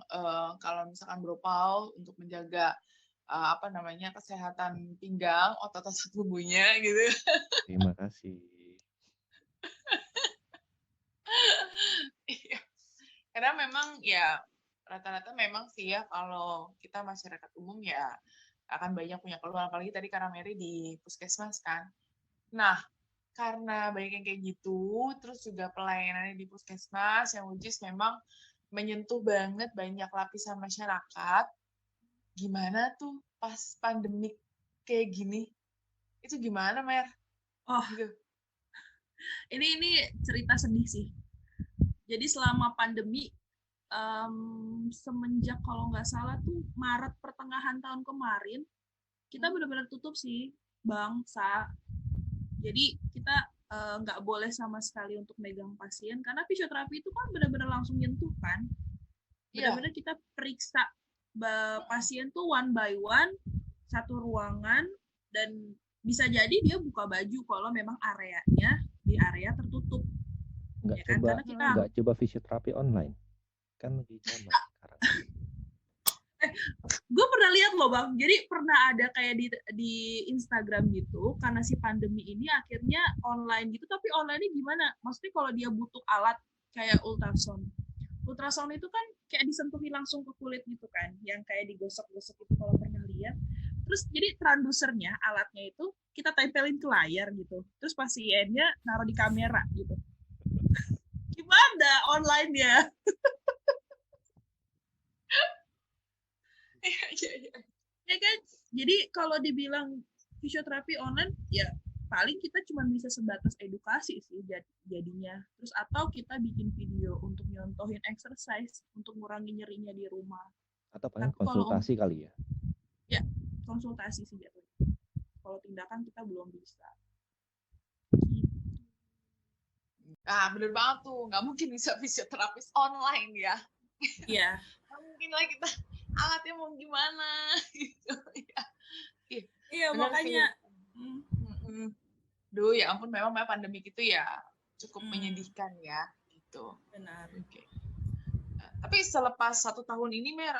kalau misalkan Bro Paul untuk menjaga kesehatan pinggang, otot tubuhnya gitu. Terima kasih. Karena memang ya rata-rata memang sih ya kalau kita masyarakat umum ya akan banyak punya keluhan, apalagi tadi karena Mary di puskesmas kan. Nah, karena banyak yang kayak gitu, terus juga pelayanannya di puskesmas yang which is memang menyentuh banget banyak lapisan masyarakat. Gimana tuh pas pandemik kayak gini? Itu gimana, Mer? Oh, gitu. Ini cerita sedih sih. Jadi selama pandemi, semenjak kalau nggak salah tuh Maret pertengahan tahun kemarin, kita benar-benar tutup sih, Bang, Jadi kita nggak boleh sama sekali untuk megang pasien, karena fisioterapi itu kan benar-benar langsung nyentuh kan. Benar-benar kita periksa pasien tuh one by one, satu ruangan, dan bisa jadi dia buka baju kalau memang areanya di area tertutup. Nggak coba fisioterapi online, kan lagi zaman sekarang. Gue pernah lihat loh Bang, jadi pernah ada kayak di Instagram gitu, karena si pandemi ini akhirnya online gitu, tapi online-nya gimana? Maksudnya kalau dia butuh alat kayak ultrasound itu kan kayak disentuhi langsung ke kulit gitu kan, yang kayak digosok-gosok itu kalau pernah lihat. Terus jadi transdusernya, alatnya itu kita tempelin ke layar gitu, terus pasiennya naruh di kamera gitu. Gimana online-nya? Ya kan, jadi kalau dibilang fisioterapi online ya paling kita cuma bisa sebatas edukasi sih jadinya. Terus atau kita bikin video untuk nyontohin exercise untuk ngurangi nyerinya di rumah. Atau paling konsultasi kali ya? Ya, konsultasi sih jatuhnya. Kalau tindakan kita belum bisa. Nah, bener banget tuh. Nggak mungkin bisa fisioterapis online ya. Iya. Nggak mungkin lah kita alatnya mau gimana gitu ya. Iya, makanya. Duh, ya ampun, memang pandemi itu ya cukup menyedihkan ya gitu. Benar. Okay. Tapi selepas 1 tahun ini Mer,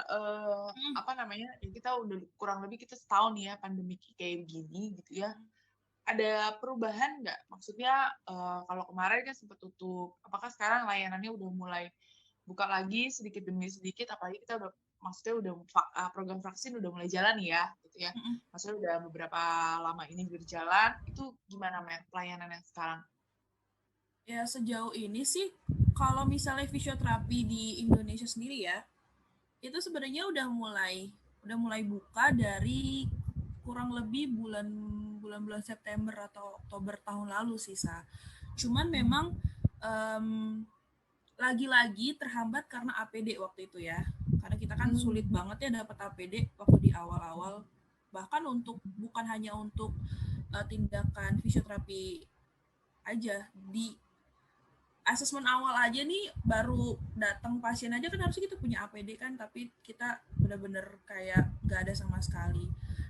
kita udah kurang lebih kita setahun ya pandemi kayak begini gitu ya. Ada perubahan nggak? Maksudnya kalau kemarin kan sempat tutup, apakah sekarang layanannya udah mulai buka lagi sedikit demi sedikit, apalagi kita udah program vaksin udah mulai jalan ya, gitu ya. Maksudnya udah beberapa lama ini berjalan, itu gimana Mer pelayanan yang sekarang? Ya sejauh ini sih kalau misalnya fisioterapi di Indonesia sendiri ya, itu sebenarnya udah mulai buka dari kurang lebih bulan September atau Oktober tahun lalu sih, Cuman memang lagi-lagi terhambat karena APD waktu itu ya. Karena kita kan sulit banget ya dapat APD waktu di awal-awal. Bahkan bukan hanya untuk tindakan fisioterapi aja, di asesmen awal aja nih baru datang pasien aja kan harusnya kita punya APD kan, tapi kita benar-benar kayak nggak ada sama sekali.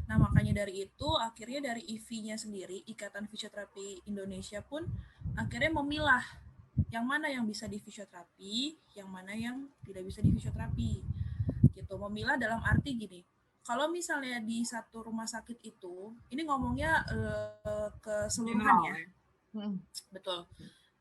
Nah makanya dari itu akhirnya dari IFI-nya sendiri, Ikatan Fisioterapi Indonesia pun akhirnya memilah yang mana yang bisa di fisioterapi, yang mana yang tidak bisa di fisioterapi. Gitu. Memilah dalam arti gini, kalau misalnya di satu rumah sakit itu, ini ngomongnya keseluruhan ya. Betul.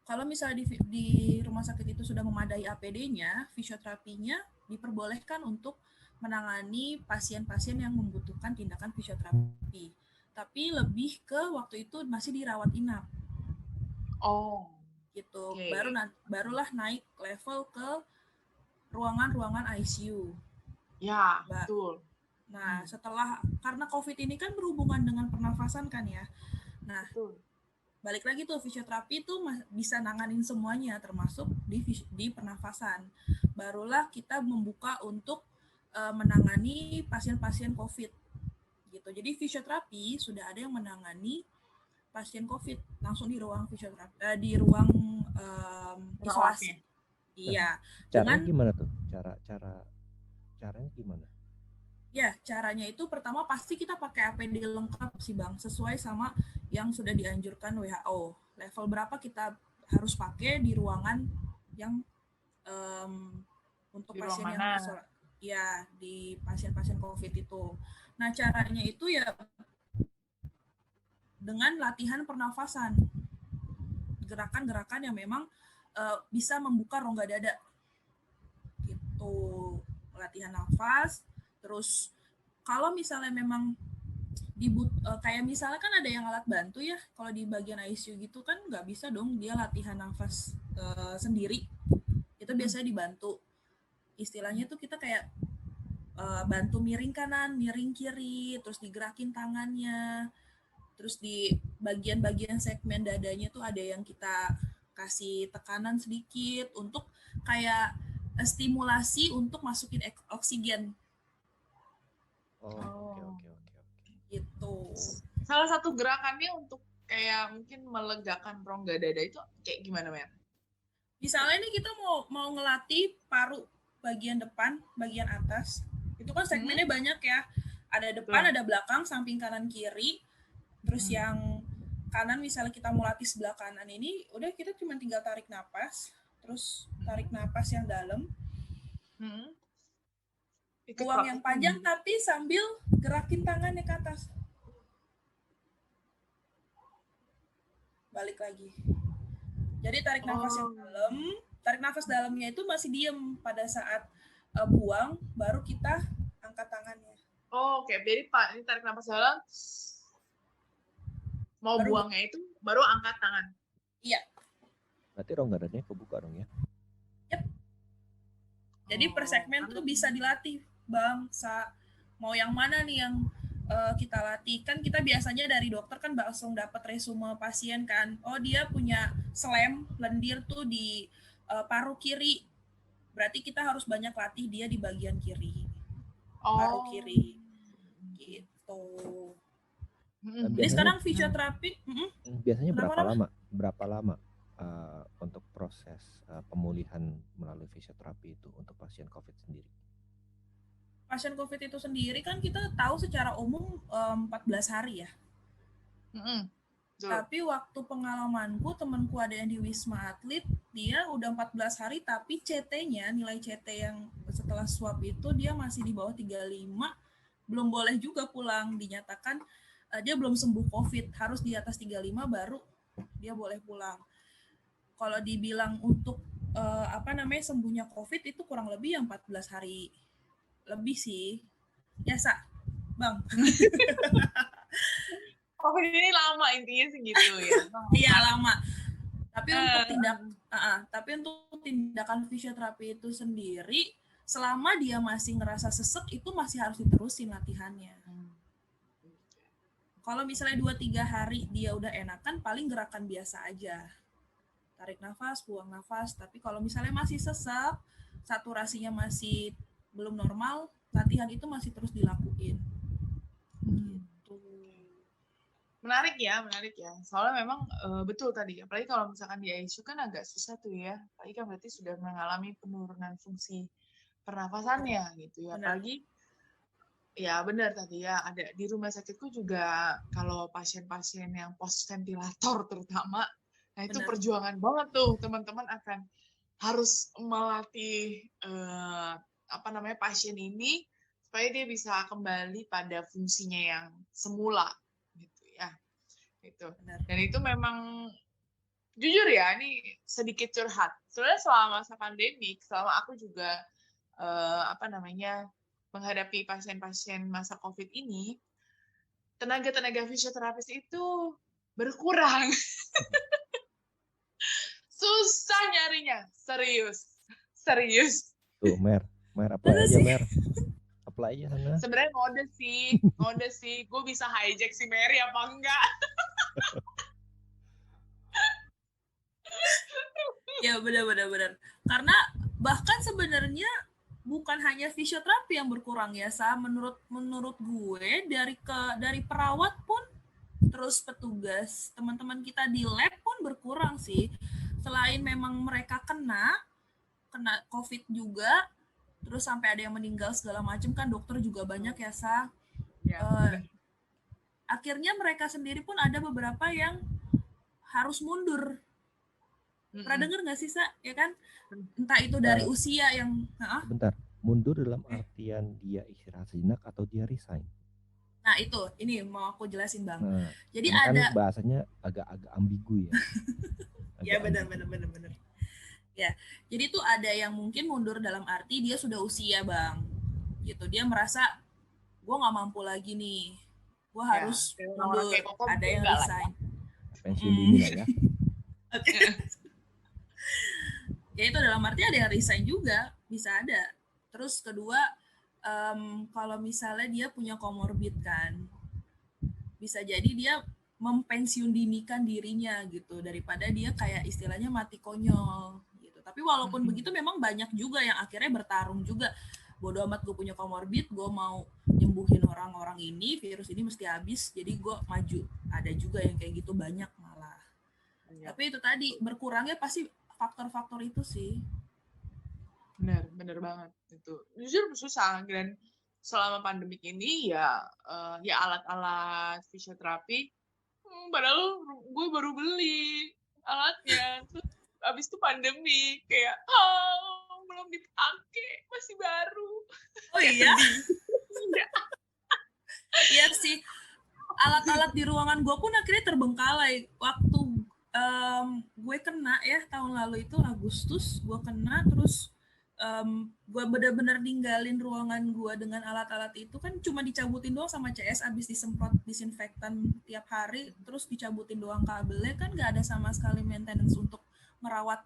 Kalau misalnya di rumah sakit itu sudah memadai APD-nya, fisioterapinya diperbolehkan untuk menangani pasien-pasien yang membutuhkan tindakan fisioterapi. Tapi lebih ke waktu itu masih dirawat inap. Oh. Gitu. Okay. Barulah naik level ke ruangan-ruangan ICU. Ya, betul. Nah, karena COVID ini kan berhubungan dengan pernafasan kan ya. Nah, betul. Balik lagi tuh fisioterapi itu bisa nanganin semuanya termasuk di pernafasan. Barulah kita membuka untuk menangani pasien-pasien COVID gitu. Jadi fisioterapi sudah ada yang menangani pasien COVID langsung di ruang fisioterapi di ruang isolasi. Iya. Caranya gimana tuh? Caranya gimana? Ya, caranya itu pertama pasti kita pakai APD lengkap sih Bang, sesuai sama yang sudah dianjurkan WHO. Level berapa kita harus pakai di ruangan yang untuk di pasien yang ya di pasien-pasien COVID itu. Nah, caranya itu ya dengan latihan pernafasan. Gerakan-gerakan yang memang bisa membuka rongga dada. Gitu. Latihan nafas. Terus kalau misalnya memang kayak misalnya kan ada yang alat bantu ya, kalau di bagian ICU gitu kan nggak bisa dong dia latihan nafas sendiri, itu biasanya dibantu. Istilahnya tuh kita kayak bantu miring kanan, miring kiri, terus digerakin tangannya, terus di bagian-bagian segmen dadanya tuh ada yang kita kasih tekanan sedikit untuk kayak stimulasi untuk masukin oksigen. Oke. Gitu. Salah satu gerakannya untuk kayak mungkin melegakan rongga dada itu kayak gimana, Mer? Misalnya nih kita mau ngelatih paru bagian depan, bagian atas. Itu kan segmennya banyak ya. Ada depan, ada belakang, samping kanan kiri. Terus yang kanan misalnya kita mau latih sebelah kanan ini, udah kita cuma tinggal tarik napas, terus tarik napas yang dalam. Buang yang panjang tapi sambil gerakin tangannya ke atas. Balik lagi. Jadi tarik nafas yang dalam, tarik nafas dalamnya itu masih diem pada saat buang, baru kita angkat tangannya. Oke. Jadi Pak, ini tarik nafas dalam, mau buangnya itu baru angkat tangan. Iya. Berarti rongga dadanya kebuka dong ya? Yep. Jadi per segmen tuh bisa dilatih, Bang. Mau yang mana nih yang kita latih? Kan kita biasanya dari dokter kan langsung dapat resume pasien kan. Oh, dia punya slam, lendir tuh di paru kiri. Berarti kita harus banyak latih dia di bagian kiri. Paru kiri. Gitu. Jadi sekarang fisioterapi. Biasanya berapa lama untuk proses pemulihan melalui fisioterapi itu untuk pasien COVID sendiri? Pasien COVID itu sendiri kan kita tahu secara umum 14 hari ya. Tapi waktu pengalamanku, temanku ada yang di Wisma Atlet, dia udah 14 hari tapi CT-nya, nilai CT yang setelah swab itu dia masih di bawah 35, belum boleh juga pulang, dinyatakan dia belum sembuh COVID, harus di atas 35 baru dia boleh pulang. Kalau dibilang untuk sembuhnya COVID itu kurang lebih yang 14 hari lebih sih. Ya, Bang. COVID ini lama intinya segitu ya. Iya, lama. Tapi untuk tindakan fisioterapi itu sendiri, selama dia masih ngerasa sesek itu masih harus diterusin latihannya. Kalau misalnya 2-3 hari dia udah enakan, paling gerakan biasa aja. Tarik nafas, buang nafas. Tapi kalau misalnya masih sesek, saturasinya masih belum normal, latihan itu masih terus dilakuin. Gitu. Menarik ya. Soalnya memang betul tadi, apalagi kalau misalkan di ICU kan agak susah tuh ya. Apalagi kan berarti sudah mengalami penurunan fungsi pernafasannya gitu ya. Apalagi ya benar tadi ya, ada di rumah sakitku juga kalau pasien-pasien yang post ventilator terutama, nah itu perjuangan banget tuh teman-teman akan harus melatih pasien ini supaya dia bisa kembali pada fungsinya yang semula gitu ya. Gitu. Dan itu memang jujur ya, ini sedikit curhat. Sebenarnya selama masa pandemi, selama aku juga menghadapi pasien-pasien masa COVID ini, tenaga-tenaga fisioterapis itu berkurang. Susah nyarinya, serius. Tuh, Mer apply aja, Mer. Apply aja sana. Sebenarnya ngode sih. Gue bisa hijack si Mary apa enggak? Ya, benar. Karena bahkan sebenarnya bukan hanya fisioterapi yang berkurang ya, menurut gue dari perawat pun, terus petugas teman-teman kita di lab pun berkurang sih. Selain memang mereka kena COVID juga, terus sampai ada yang meninggal segala macam kan, dokter juga banyak ya, akhirnya mereka sendiri pun ada beberapa yang harus mundur. Pernah dengar nggak sih, ya kan? Entah itu dari usia yang... Bentar, mundur dalam artian dia istirahat sejenak atau dia resign? Nah itu, ini mau aku jelasin Bang. Nah, jadi kan ada bahasanya agak-agak ambigu ya. Ya benar. Ya, jadi tuh ada yang mungkin mundur dalam arti dia sudah usia Bang. Gitu, dia merasa gue nggak mampu lagi nih, gue harus mundur. Ada yang resign. Pensiun dini lah ya. Ya itu dalam arti ada yang resign juga, bisa ada. Terus kedua, kalau misalnya dia punya komorbid kan, bisa jadi dia mempensiun dinikan dirinya gitu, daripada dia kayak istilahnya mati konyol gitu. Tapi walaupun begitu memang banyak juga yang akhirnya bertarung juga, bodo amat gue punya komorbid, gue mau nyembuhin orang-orang ini, virus ini mesti habis, jadi gue maju. Ada juga yang kayak gitu, banyak malah. Tapi itu tadi, berkurangnya pasti faktor-faktor itu sih. Bener banget itu. Jujur susah, dan selama pandemik ini ya alat-alat fisioterapi, padahal gue baru beli alatnya, terus abis itu pandemi kayak belum dipakai, masih baru. Oh iya? Iya sih, alat-alat di ruangan gue pun akhirnya terbengkalai. Waktu gue kena ya tahun lalu itu Agustus, gue kena, terus gue benar-benar ninggalin ruangan gue dengan alat-alat itu kan, cuma dicabutin doang sama CS, abis disemprot disinfektan tiap hari, terus dicabutin doang kabelnya, kan gak ada sama sekali maintenance untuk merawat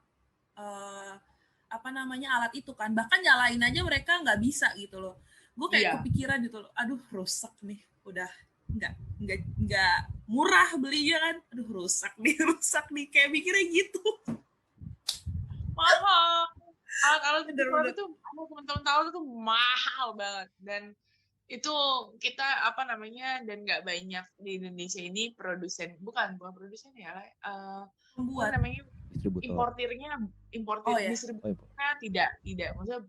alat itu kan, bahkan nyalain aja mereka nggak bisa gitu loh. Gue kayak kepikiran gitu loh, aduh rusak nih, udah nggak murah belinya kan, aduh rusak nih, kayak mikirnya gitu. Mahal. Alat-alat itu teman-teman tahu itu mahal banget, dan itu kita dan nggak banyak di Indonesia ini produsen, bukan produsen ya, pembuat, namanya importirnya distributornya tidak, maksudnya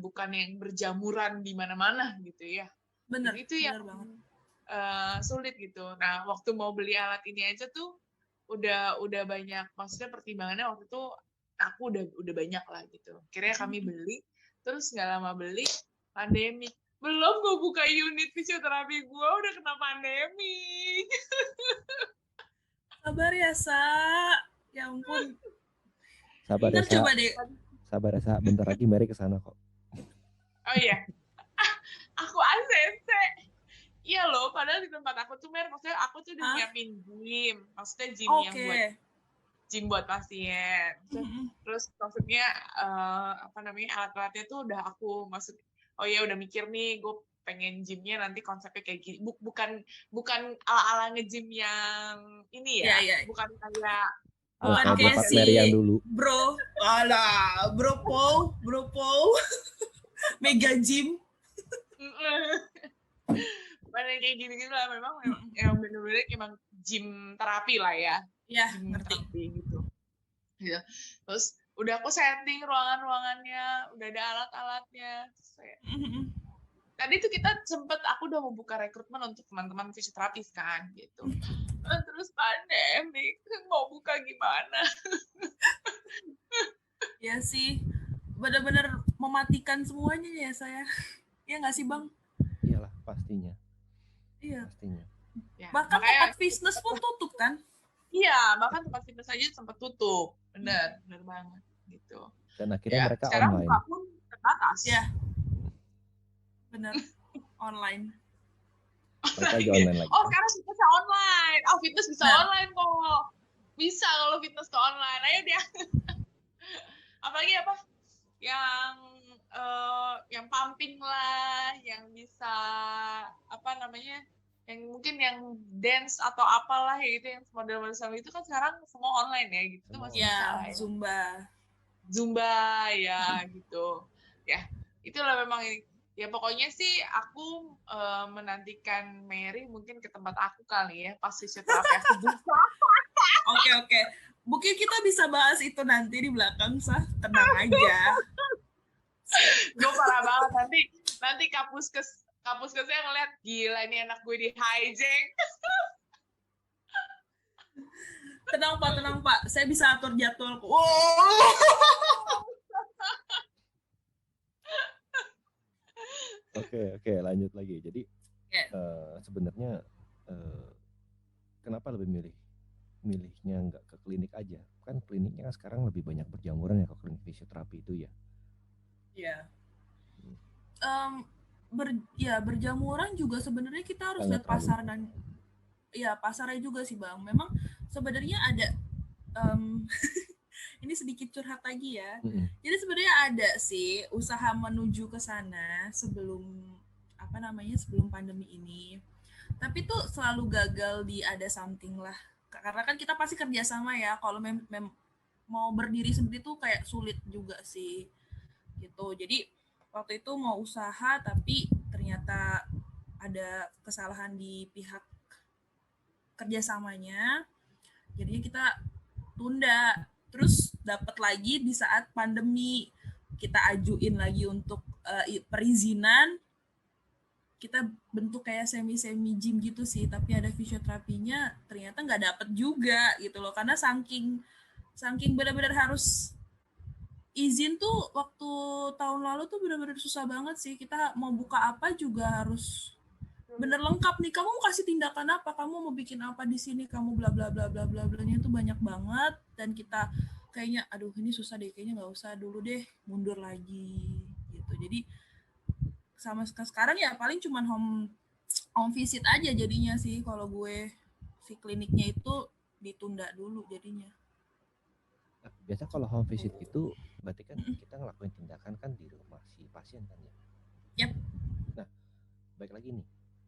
bukan yang berjamuran di mana-mana gitu ya. Bener, itu yang banget. Sulit gitu. Nah, waktu mau beli alat ini aja tuh udah banyak, maksudnya pertimbangannya waktu itu aku udah banyak lah gitu. Akhirnya kami beli, terus nggak lama beli, pandemi. Belum gue buka unit fisioterapi gue udah kena pandemi. Sabar ya, Sa. Ya ampun. Sabar ya, coba deh. Sabar ya, bentar lagi Mary kesana kok. Oh iya. Aku ACC. Iya loh, padahal di tempat aku tuh maksudnya aku tuh udah nyiapin gym. Maksudnya gym yang buat gym buat pasien. Terus maksudnya alat-alatnya tuh udah aku udah mikir nih, gue pengen gymnya nanti konsepnya kayak gini. Bukan ala-ala nge-gym yang ini ya. Bukan kayak bukan kayak si dulu. Bro Paul Mega Gym. Bukan kayak gini-gini lah, memang bener-bener emang gym terapi lah ya. Iya, gym ngerti. Terapi gitu. Ya. Terus udah aku setting ruangan-ruangannya, udah ada alat-alatnya. Tadi tuh aku udah mau buka rekrutmen untuk teman-teman fisioterapis kan gitu. Terus pandemi, mau buka gimana? Ya sih, benar-benar mematikan semuanya ya saya. Iya nggak sih Bang? Iyalah pastinya. Iya. Pastinya. Ya, bahkan tempat fitness pun tutup kan? Iya, bahkan tempat fitness aja sempat tutup. Bener banget gitu. Dan akhirnya mereka sekarang online. Sekarang buka pun terbatas. Ya. Bener, online. Mereka juga online lagi. Oh, sekarang fitness online. Oh, fitness bisa online kok. Bisa kalau fitness ke online. Ayo dia. Apalagi apa? Yang pumping lah, yang bisa yang mungkin yang dance atau apalah ya itu yang model-model sama itu kan sekarang semua online ya gitu. Itu masih bisa lah ya. Zumba ya gitu. Ya, itulah memang ya pokoknya sih aku menantikan Mary mungkin ke tempat aku kali ya pas fisioterapi aku buka. Oke. Mungkin kita bisa bahas itu nanti di belakang, Sah. Tenang aja. Gue parah banget nanti kapuskesnya ngeliat gila ini anak gue di hijack. Tenang Pak, saya bisa atur jadwal. Oke, lanjut lagi. Jadi sebenarnya kenapa lebih milihnya nggak ke klinik aja? Kan kliniknya kan sekarang lebih banyak berjamuran ya, ke klinik fisioterapi itu ya. Iya. Berjamuran juga sebenarnya kita harus lihat pasar dan pasarnya juga sih Bang. Memang sebenarnya ada ini sedikit curhat lagi ya. Jadi sebenarnya ada sih usaha menuju ke sana sebelum pandemi ini. Tapi tuh selalu gagal di ada something lah. Karena kan kita pasti kerjasama ya. Kalau mau berdiri sendiri tuh kayak sulit juga sih. Gitu. Jadi waktu itu mau usaha tapi ternyata ada kesalahan di pihak kerjasamanya. Jadinya kita tunda. Terus dapat lagi di saat pandemi, kita ajuin lagi untuk perizinan, kita bentuk kayak semi gym gitu sih, tapi ada fisioterapinya ternyata nggak dapet juga gitu loh, karena saking benar-benar harus izin tuh waktu tahun lalu tuh benar-benar susah banget sih. Kita mau buka apa juga harus bener lengkap nih, kamu mau kasih tindakan apa, kamu mau bikin apa di sini, kamu bla bla bla bla bla blanya itu banyak banget. Dan kita kayaknya aduh ini susah deh, kayaknya nggak usah dulu deh, mundur lagi gitu. Jadi sama sekarang ya paling cuman home visit aja jadinya sih. Kalau gue si kliniknya itu ditunda dulu jadinya. Biasa kalau home visit itu berarti kan kita ngelakuin tindakan kan di rumah si pasien kan ya. Yep. Nah, baik lagi nih.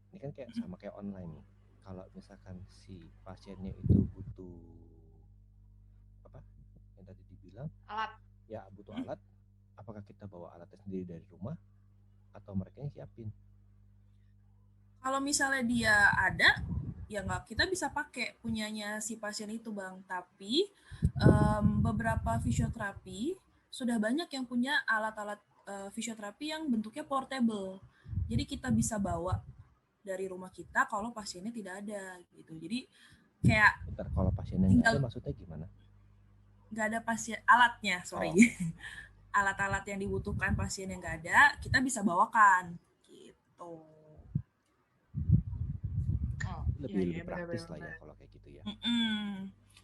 Ini kan kayak sama kayak online nih. Kalau misalkan si pasiennya itu butuh apa? Yang tadi dibilang alat. Ya, butuh alat. Apakah kita bawa alatnya sendiri dari rumah atau mereka yang siapin? Kalau misalnya dia ada, ya nggak, kita bisa pakai punyanya si pasien itu Bang. Tapi beberapa fisioterapi sudah banyak yang punya alat-alat fisioterapi yang bentuknya portable. Jadi kita bisa bawa dari rumah kita kalau pasiennya tidak ada gitu. Jadi kayak bentar, kalau pasiennya nggak ada maksudnya gimana? Nggak ada pasien alatnya, sorry. Alat-alat yang dibutuhkan pasien yang nggak ada, kita bisa bawakan gitu. Lebih praktis lah ya kalau kayak gitu ya.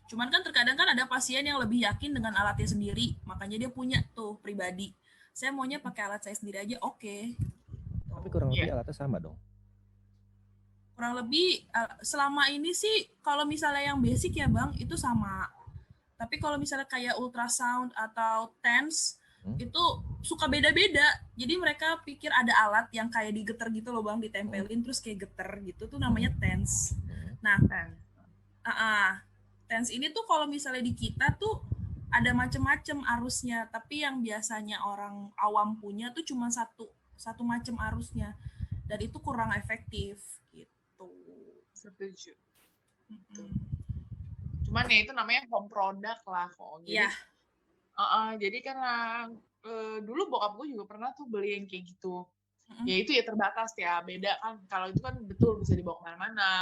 Cuman kan terkadang kan ada pasien yang lebih yakin dengan alatnya sendiri, makanya dia punya tuh pribadi. Saya maunya pakai alat saya sendiri aja, oke. Tapi kurang lebih alatnya sama dong. Kurang lebih selama ini sih kalau misalnya yang basic ya Bang, itu sama. Tapi kalau misalnya kayak ultrasound atau TENS, itu suka beda-beda. Jadi mereka pikir ada alat yang kayak digeter gitu loh Bang, ditempelin terus kayak geter gitu, tuh namanya TENS. Nah, TENS ini tuh kalau misalnya di kita tuh ada macam-macam arusnya, tapi yang biasanya orang awam punya tuh cuma satu macam arusnya, dan itu kurang efektif gitu. Setuju. Cuman ya itu namanya home product lah kok. Jadi, jadi karena dulu bokap gue juga pernah tuh beli yang kayak gitu. Ya itu ya terbatas ya, beda kan. Kalau itu kan betul bisa dibawa kemana-mana,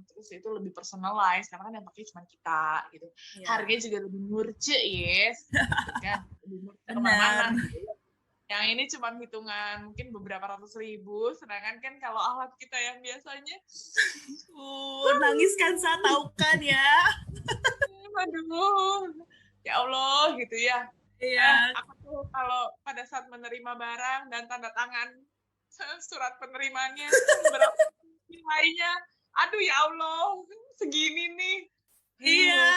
terus itu lebih personalized, karena kan yang pakai cuma kita gitu. Harganya juga lebih murce, yes. Kan? Lebih murce kemana-mana gitu. Yang ini cuma hitungan mungkin beberapa ratus ribu, sedangkan kan kalau alat kita yang biasanya nangis kan saya tahu kan ya. Aduh, ya Allah gitu ya. Iya. Aku tuh kalau pada saat menerima barang dan tanda tangan surat penerimaannya berapa nilainya, aduh ya Allah, segini nih. Iya.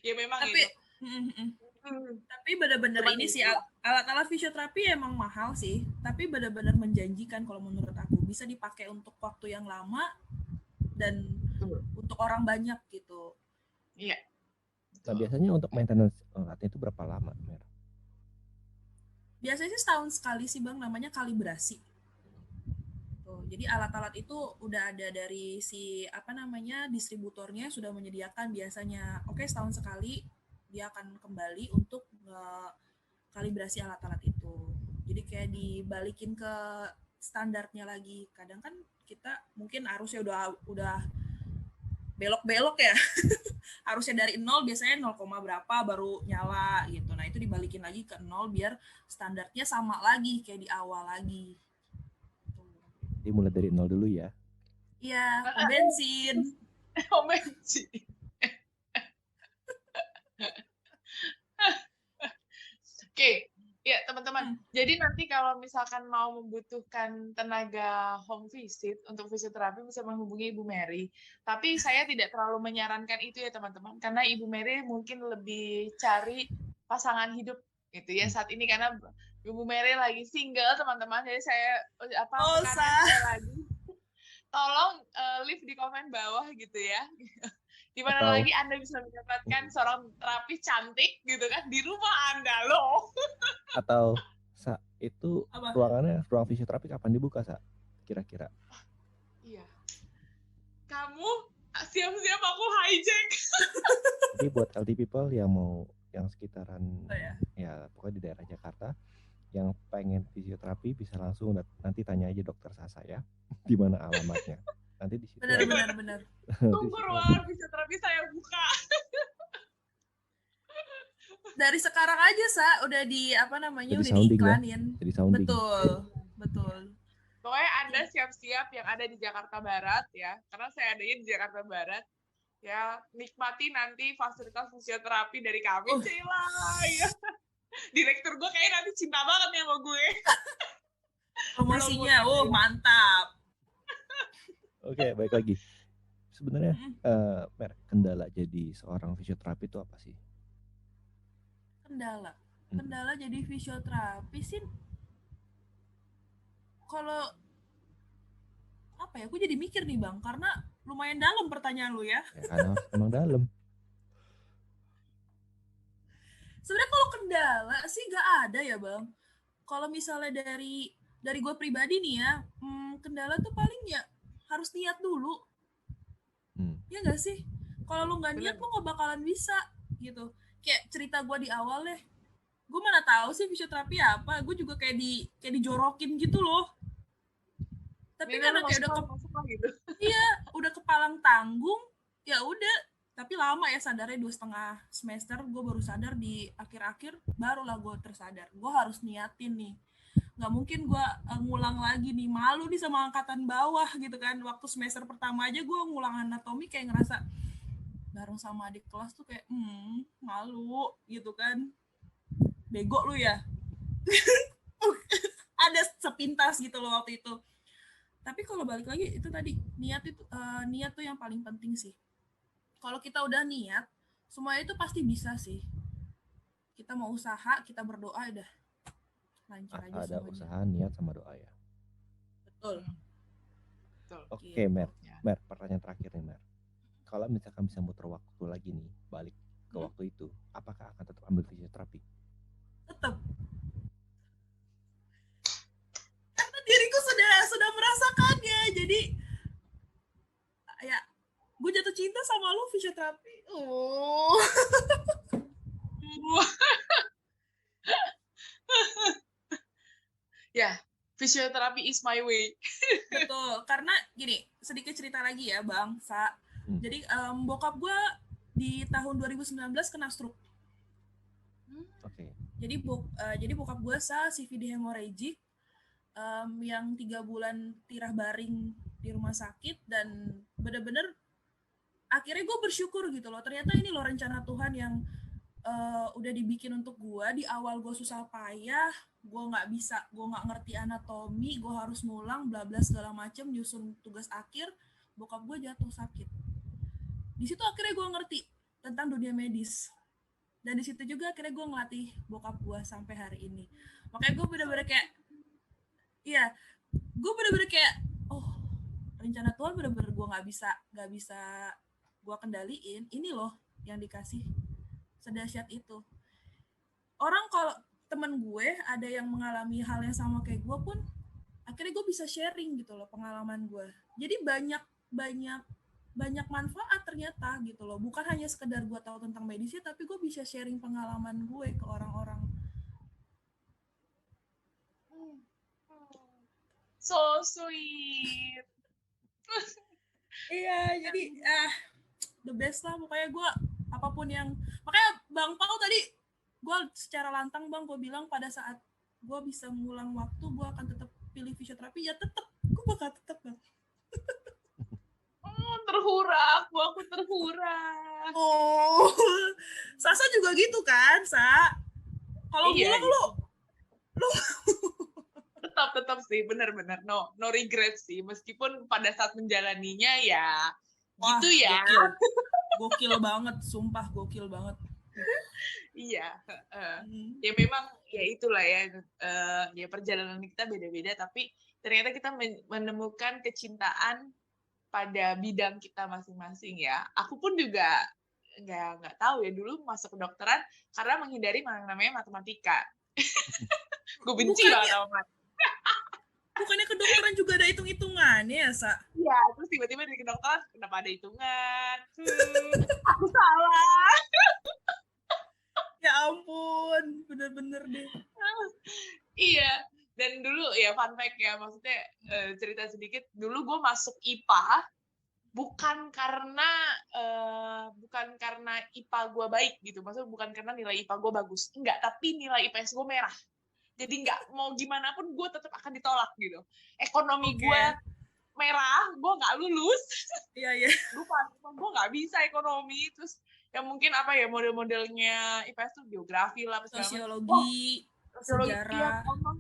Ya memang tapi, itu. Tapi benar-benar ini sih alat-alat fisioterapi emang mahal sih, tapi benar-benar menjanjikan kalau menurut aku, bisa dipakai untuk waktu yang lama dan untuk orang banyak gitu. Iya. Nah biasanya untuk maintenance alatnya itu berapa lama, Mer? Biasanya sih setahun sekali sih Bang, namanya kalibrasi. Tuh, jadi alat-alat itu udah ada dari si distributornya sudah menyediakan biasanya. Oke, setahun sekali dia akan kembali untuk kalibrasi alat-alat itu. Jadi kayak dibalikin ke standarnya lagi. Kadang kan kita mungkin arusnya udah belok-belok ya. Harusnya dari 0 biasanya 0, berapa baru nyala gitu. Nah, itu dibalikin lagi ke 0 biar standarnya sama lagi kayak di awal lagi. Jadi mulai dari 0 dulu ya. Iya, pom bensin. Pom bensin. Oke, ya teman-teman. Jadi nanti kalau misalkan mau membutuhkan tenaga home visit untuk fisioterapi bisa menghubungi Ibu Mary. Tapi saya tidak terlalu menyarankan itu ya teman-teman, karena Ibu Mary mungkin lebih cari pasangan hidup gitu ya saat ini, karena Ibu Mary lagi single teman-teman. Jadi saya saya lagi. Tolong leave di komen bawah gitu ya. Di mana lagi Anda bisa mendapatkan seorang terapis cantik gitu kan di rumah Anda loh. Atau itu ruangannya, ruang fisioterapi kapan dibuka, Sa? Kira-kira? Iya. Kamu siap-siap aku hijack. Jadi buat LT people yang mau yang sekitaran ya pokoknya di daerah Jakarta yang pengen fisioterapi bisa langsung nanti tanya aja dokter Sasa ya. Di mana alamatnya. Nanti di situ. Benar. Tunggu ruangan fisioterapi saya buka. Dari sekarang aja udah udah diiklanin. Jadi sounding. Betul. Pokoknya Anda siap-siap yang ada di Jakarta Barat ya, karena saya adanya di Jakarta Barat. Ya, nikmati nanti fasilitas fisioterapi dari kami, Cila. Ya. Direktur gue kayaknya nanti cinta banget nih sama gue. Promosinya, mantap. Oke, baik lagi. Sebenarnya Mer, kendala jadi seorang fisioterapi itu apa sih? Kendala jadi fisioterapi sih, kalau apa ya, aku jadi mikir nih Bang, karena lumayan dalam pertanyaan lu ya. Karena emang dalam. Sebenarnya kalau kendala sih nggak ada ya Bang. Kalau misalnya dari gue pribadi nih ya, kendala tuh paling ya harus niat dulu. Ya nggak sih? Kalau lu nggak niat, lu nggak bakalan bisa gitu. Kayak cerita gue di awal deh, gue mana tahu sih fisioterapi apa, gue juga kayak dijorokin gitu loh. Tapi karena kayak gitu. Iya, udah kepalang tanggung, ya udah. Tapi lama ya sadarnya, 2,5 semester gue baru sadar, di akhir-akhir barulah gue tersadar. Gue harus niatin nih. Nggak mungkin gue ngulang lagi nih, malu nih sama angkatan bawah gitu kan. Waktu semester pertama aja gue ngulang anatomi kayak ngerasa, bareng sama adik kelas tuh kayak malu gitu kan, bego lu ya. Ada sepintas gitu loh waktu itu. Tapi kalau balik lagi itu tadi niat tuh yang paling penting sih. Kalau kita udah niat, semuanya itu pasti bisa sih. Kita mau usaha, kita berdoa, udah lancar aja Ada semuanya. usaha, niat, sama doa ya. Betul. Oke, Mer. Pertanyaan terakhir nih, Mer. Kalau misalkan bisa muter waktu lagi nih, balik ke waktu itu, apakah akan tetap ambil fisioterapi? Tetap. Karena diriku sudah merasakannya. Jadi ya, gue jatuh cinta sama lu fisioterapi. Ya, fisioterapi is my way. Betul, karena gini, sedikit cerita lagi ya Bang, Sa. Jadi bokap gue di tahun 2019 kena stroke. Oke. Jadi bokap gue CVD hemorrhagic, yang 3 bulan tirah baring di rumah sakit, dan bener-bener akhirnya gue bersyukur gitu loh. Ternyata ini loh rencana Tuhan yang udah dibikin untuk gue. Di awal gue susah payah, gue nggak ngerti anatomi, gue harus ngulang bla bla segala macem, nyusun tugas akhir, bokap gue jatuh sakit. Di situ akhirnya gue ngerti tentang dunia medis, dan di situ juga akhirnya gue ngelatih bokap gue sampai hari ini. Makanya gue bener-bener kayak oh, rencana Tuhan bener-bener gue nggak bisa gue kendaliin. Ini loh yang dikasih, sedahsyat itu. Orang kalau temen gue ada yang mengalami hal yang sama kayak gue pun, akhirnya gue bisa sharing gitu loh pengalaman gue. Jadi banyak manfaat ternyata gitu loh. Bukan hanya sekedar gue tahu tentang medisnya, tapi gue bisa sharing pengalaman gue ke orang-orang. So sweet. Iya, jadi the best lah pokoknya. Gue apapun yang, makanya Bang Pau tadi gue secara lantang Bang, gue bilang pada saat gue bisa ngulang waktu, gue akan tetap pilih fisioterapi. Ya tetap, gue bakal tetap Bang. Terhura, aku terhura. Sasa juga gitu kan, Sa? Kalau ngulang gitu. lu tetap sih, benar-benar no regret sih, meskipun pada saat menjalaninya ya gitu ya. Gokil banget, sumpah gokil banget. Iya, ya memang ya itulah ya, ya perjalanan kita beda-beda, tapi ternyata kita menemukan kecintaan pada bidang kita masing-masing ya. Aku pun juga nggak tahu ya, dulu masuk kedokteran karena menghindari yang namanya matematika. Gue benci banget sama matematika. Bukannya kedokteran juga ada hitung-hitungannya ya, Sa? Iya, terus tiba-tiba di kedokteran kenapa ada hitungan? Aku salah. Ya ampun, bener-bener deh. Iya, dan dulu ya fun fact ya, maksudnya cerita sedikit, dulu gue masuk IPA bukan karena IPA gue baik gitu, maksudnya bukan karena nilai IPA gue bagus, enggak, tapi nilai IPS gue merah. Jadi nggak mau gimana pun gue tetap akan ditolak gitu. Ekonomi gue merah, gue nggak lulus. Iya. Gue nggak bisa ekonomi. Terus ya mungkin apa ya, model-modelnya IPS tuh geografi lah, sosiologi, sejarah. Ya,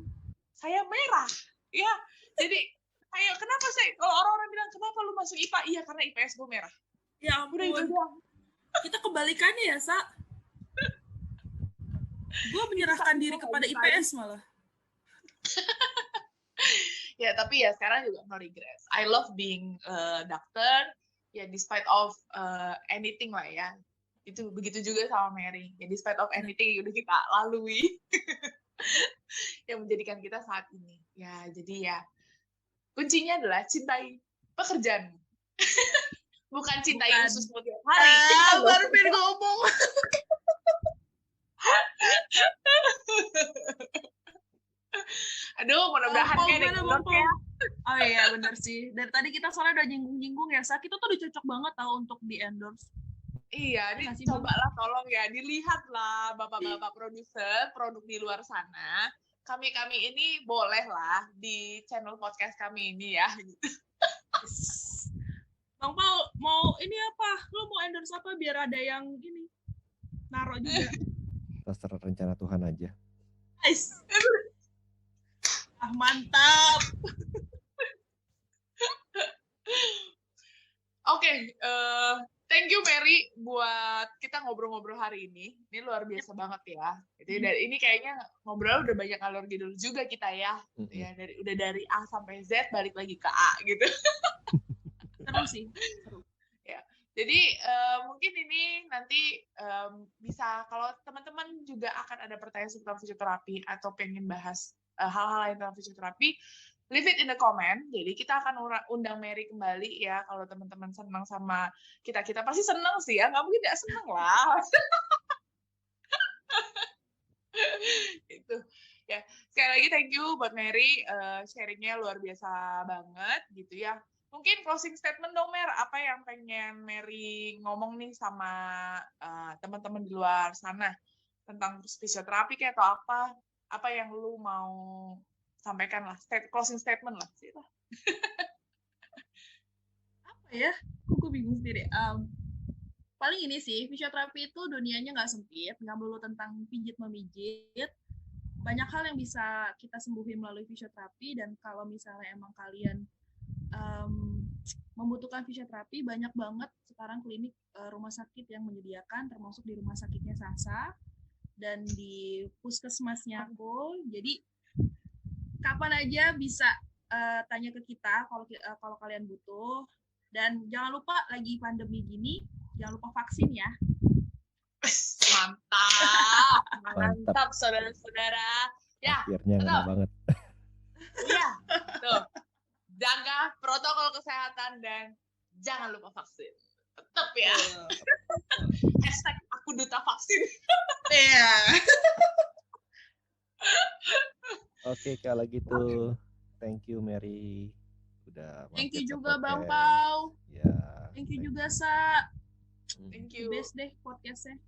saya merah. Ya, jadi ayo kenapa sih kalau orang-orang bilang kenapa lu masuk IPA? Iya karena IPS gue merah. Ya ampun. Kita kebalikannya ya, Sa. Gue menyerahkan diri kepada IPS malah. Ya, tapi ya sekarang juga no regrets. I love being doctor. Ya, despite of anything lah ya. Itu begitu juga sama Mary. Ya, despite of anything yang udah kita lalui. Yang menjadikan kita saat ini. Ya, jadi ya kuncinya adalah cintai pekerjaan. Bukan cintai usus tiap hari. Baru pengen ngomong. Aduh, mudah-mudahan kayak ada ya. Oh iya, benar sih. Dari tadi kita soalnya udah nyinggung-nyinggung ya, Sa. Kita tuh udah cocok banget tau untuk di-endorse. Iya, cobalah tolong ya, dilihatlah bapak-bapak produser, produk di luar sana. Kami ini bolehlah di channel podcast kami ini ya. Bang Paul mau ini apa? Lu mau endorse apa biar ada yang ini naruh juga? Terserah rencana Tuhan aja. Nice. Mantap. Oke, thank you Mary buat kita ngobrol-ngobrol hari ini. Ini luar biasa banget ya. Jadi dari ini kayaknya ngobrol udah banyak alur ngidul juga kita ya. Ya udah dari A sampai Z balik lagi ke A gitu. Seru sih. Seru. Ya. Jadi mungkin ini nanti bisa kalau teman-teman juga akan ada pertanyaan seputar fisioterapi atau pengen bahas hal-hal lain tentang fisioterapi, leave it in the comment. Jadi kita akan undang Mary kembali ya. Kalau teman-teman senang sama kita pasti senang sih ya. Nggak mungkin tidak senang lah. Itu ya. Sekali lagi thank you buat Mary, sharingnya luar biasa banget gitu ya. Mungkin closing statement dong Mer, apa yang pengen Mary ngomong nih sama teman-teman di luar sana tentang fisioterapi kayak atau apa yang lu mau sampaikan lah, closing statement lah sih. Apa ya? Gue bingung sendiri. Paling ini sih, fisioterapi itu dunianya nggak sempit, nggak melulu tentang pijit memijit. Banyak hal yang bisa kita sembuhin melalui fisioterapi, dan kalau misalnya emang kalian membutuhkan fisioterapi, banyak banget sekarang klinik rumah sakit yang menyediakan, termasuk di rumah sakitnya Sasa dan di puskesmasnya aku. Jadi kapan aja bisa tanya ke kita kalau kalian butuh. Dan jangan lupa lagi pandemi gini, jangan lupa vaksin ya. Mantap saudara-saudara. Ya, akhirnya ngena banget. Iya, tuh. Jaga protokol kesehatan dan jangan lupa vaksin. Tetap ya. Hashtag aku duta vaksin. Iya. Oke, kalau gitu thank you Mary udah thank you juga Bang Pau. Ya. Thank you juga Sa. Thank you. Best deh podcastnya.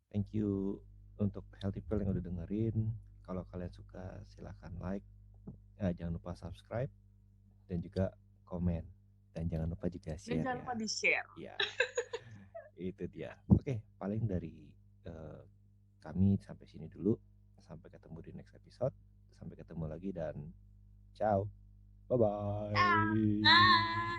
Thank you untuk Healthy Pill yang udah dengerin. Kalau kalian suka silahkan like. Jangan lupa subscribe dan juga komen. Dan jangan lupa juga share. Dan jangan lupa di-share. Ya. Itu dia. Oke, paling dari kami sampai sini dulu. Sampai ketemu di next episode. Sampai ketemu lagi dan ciao. Bye-bye. Bye.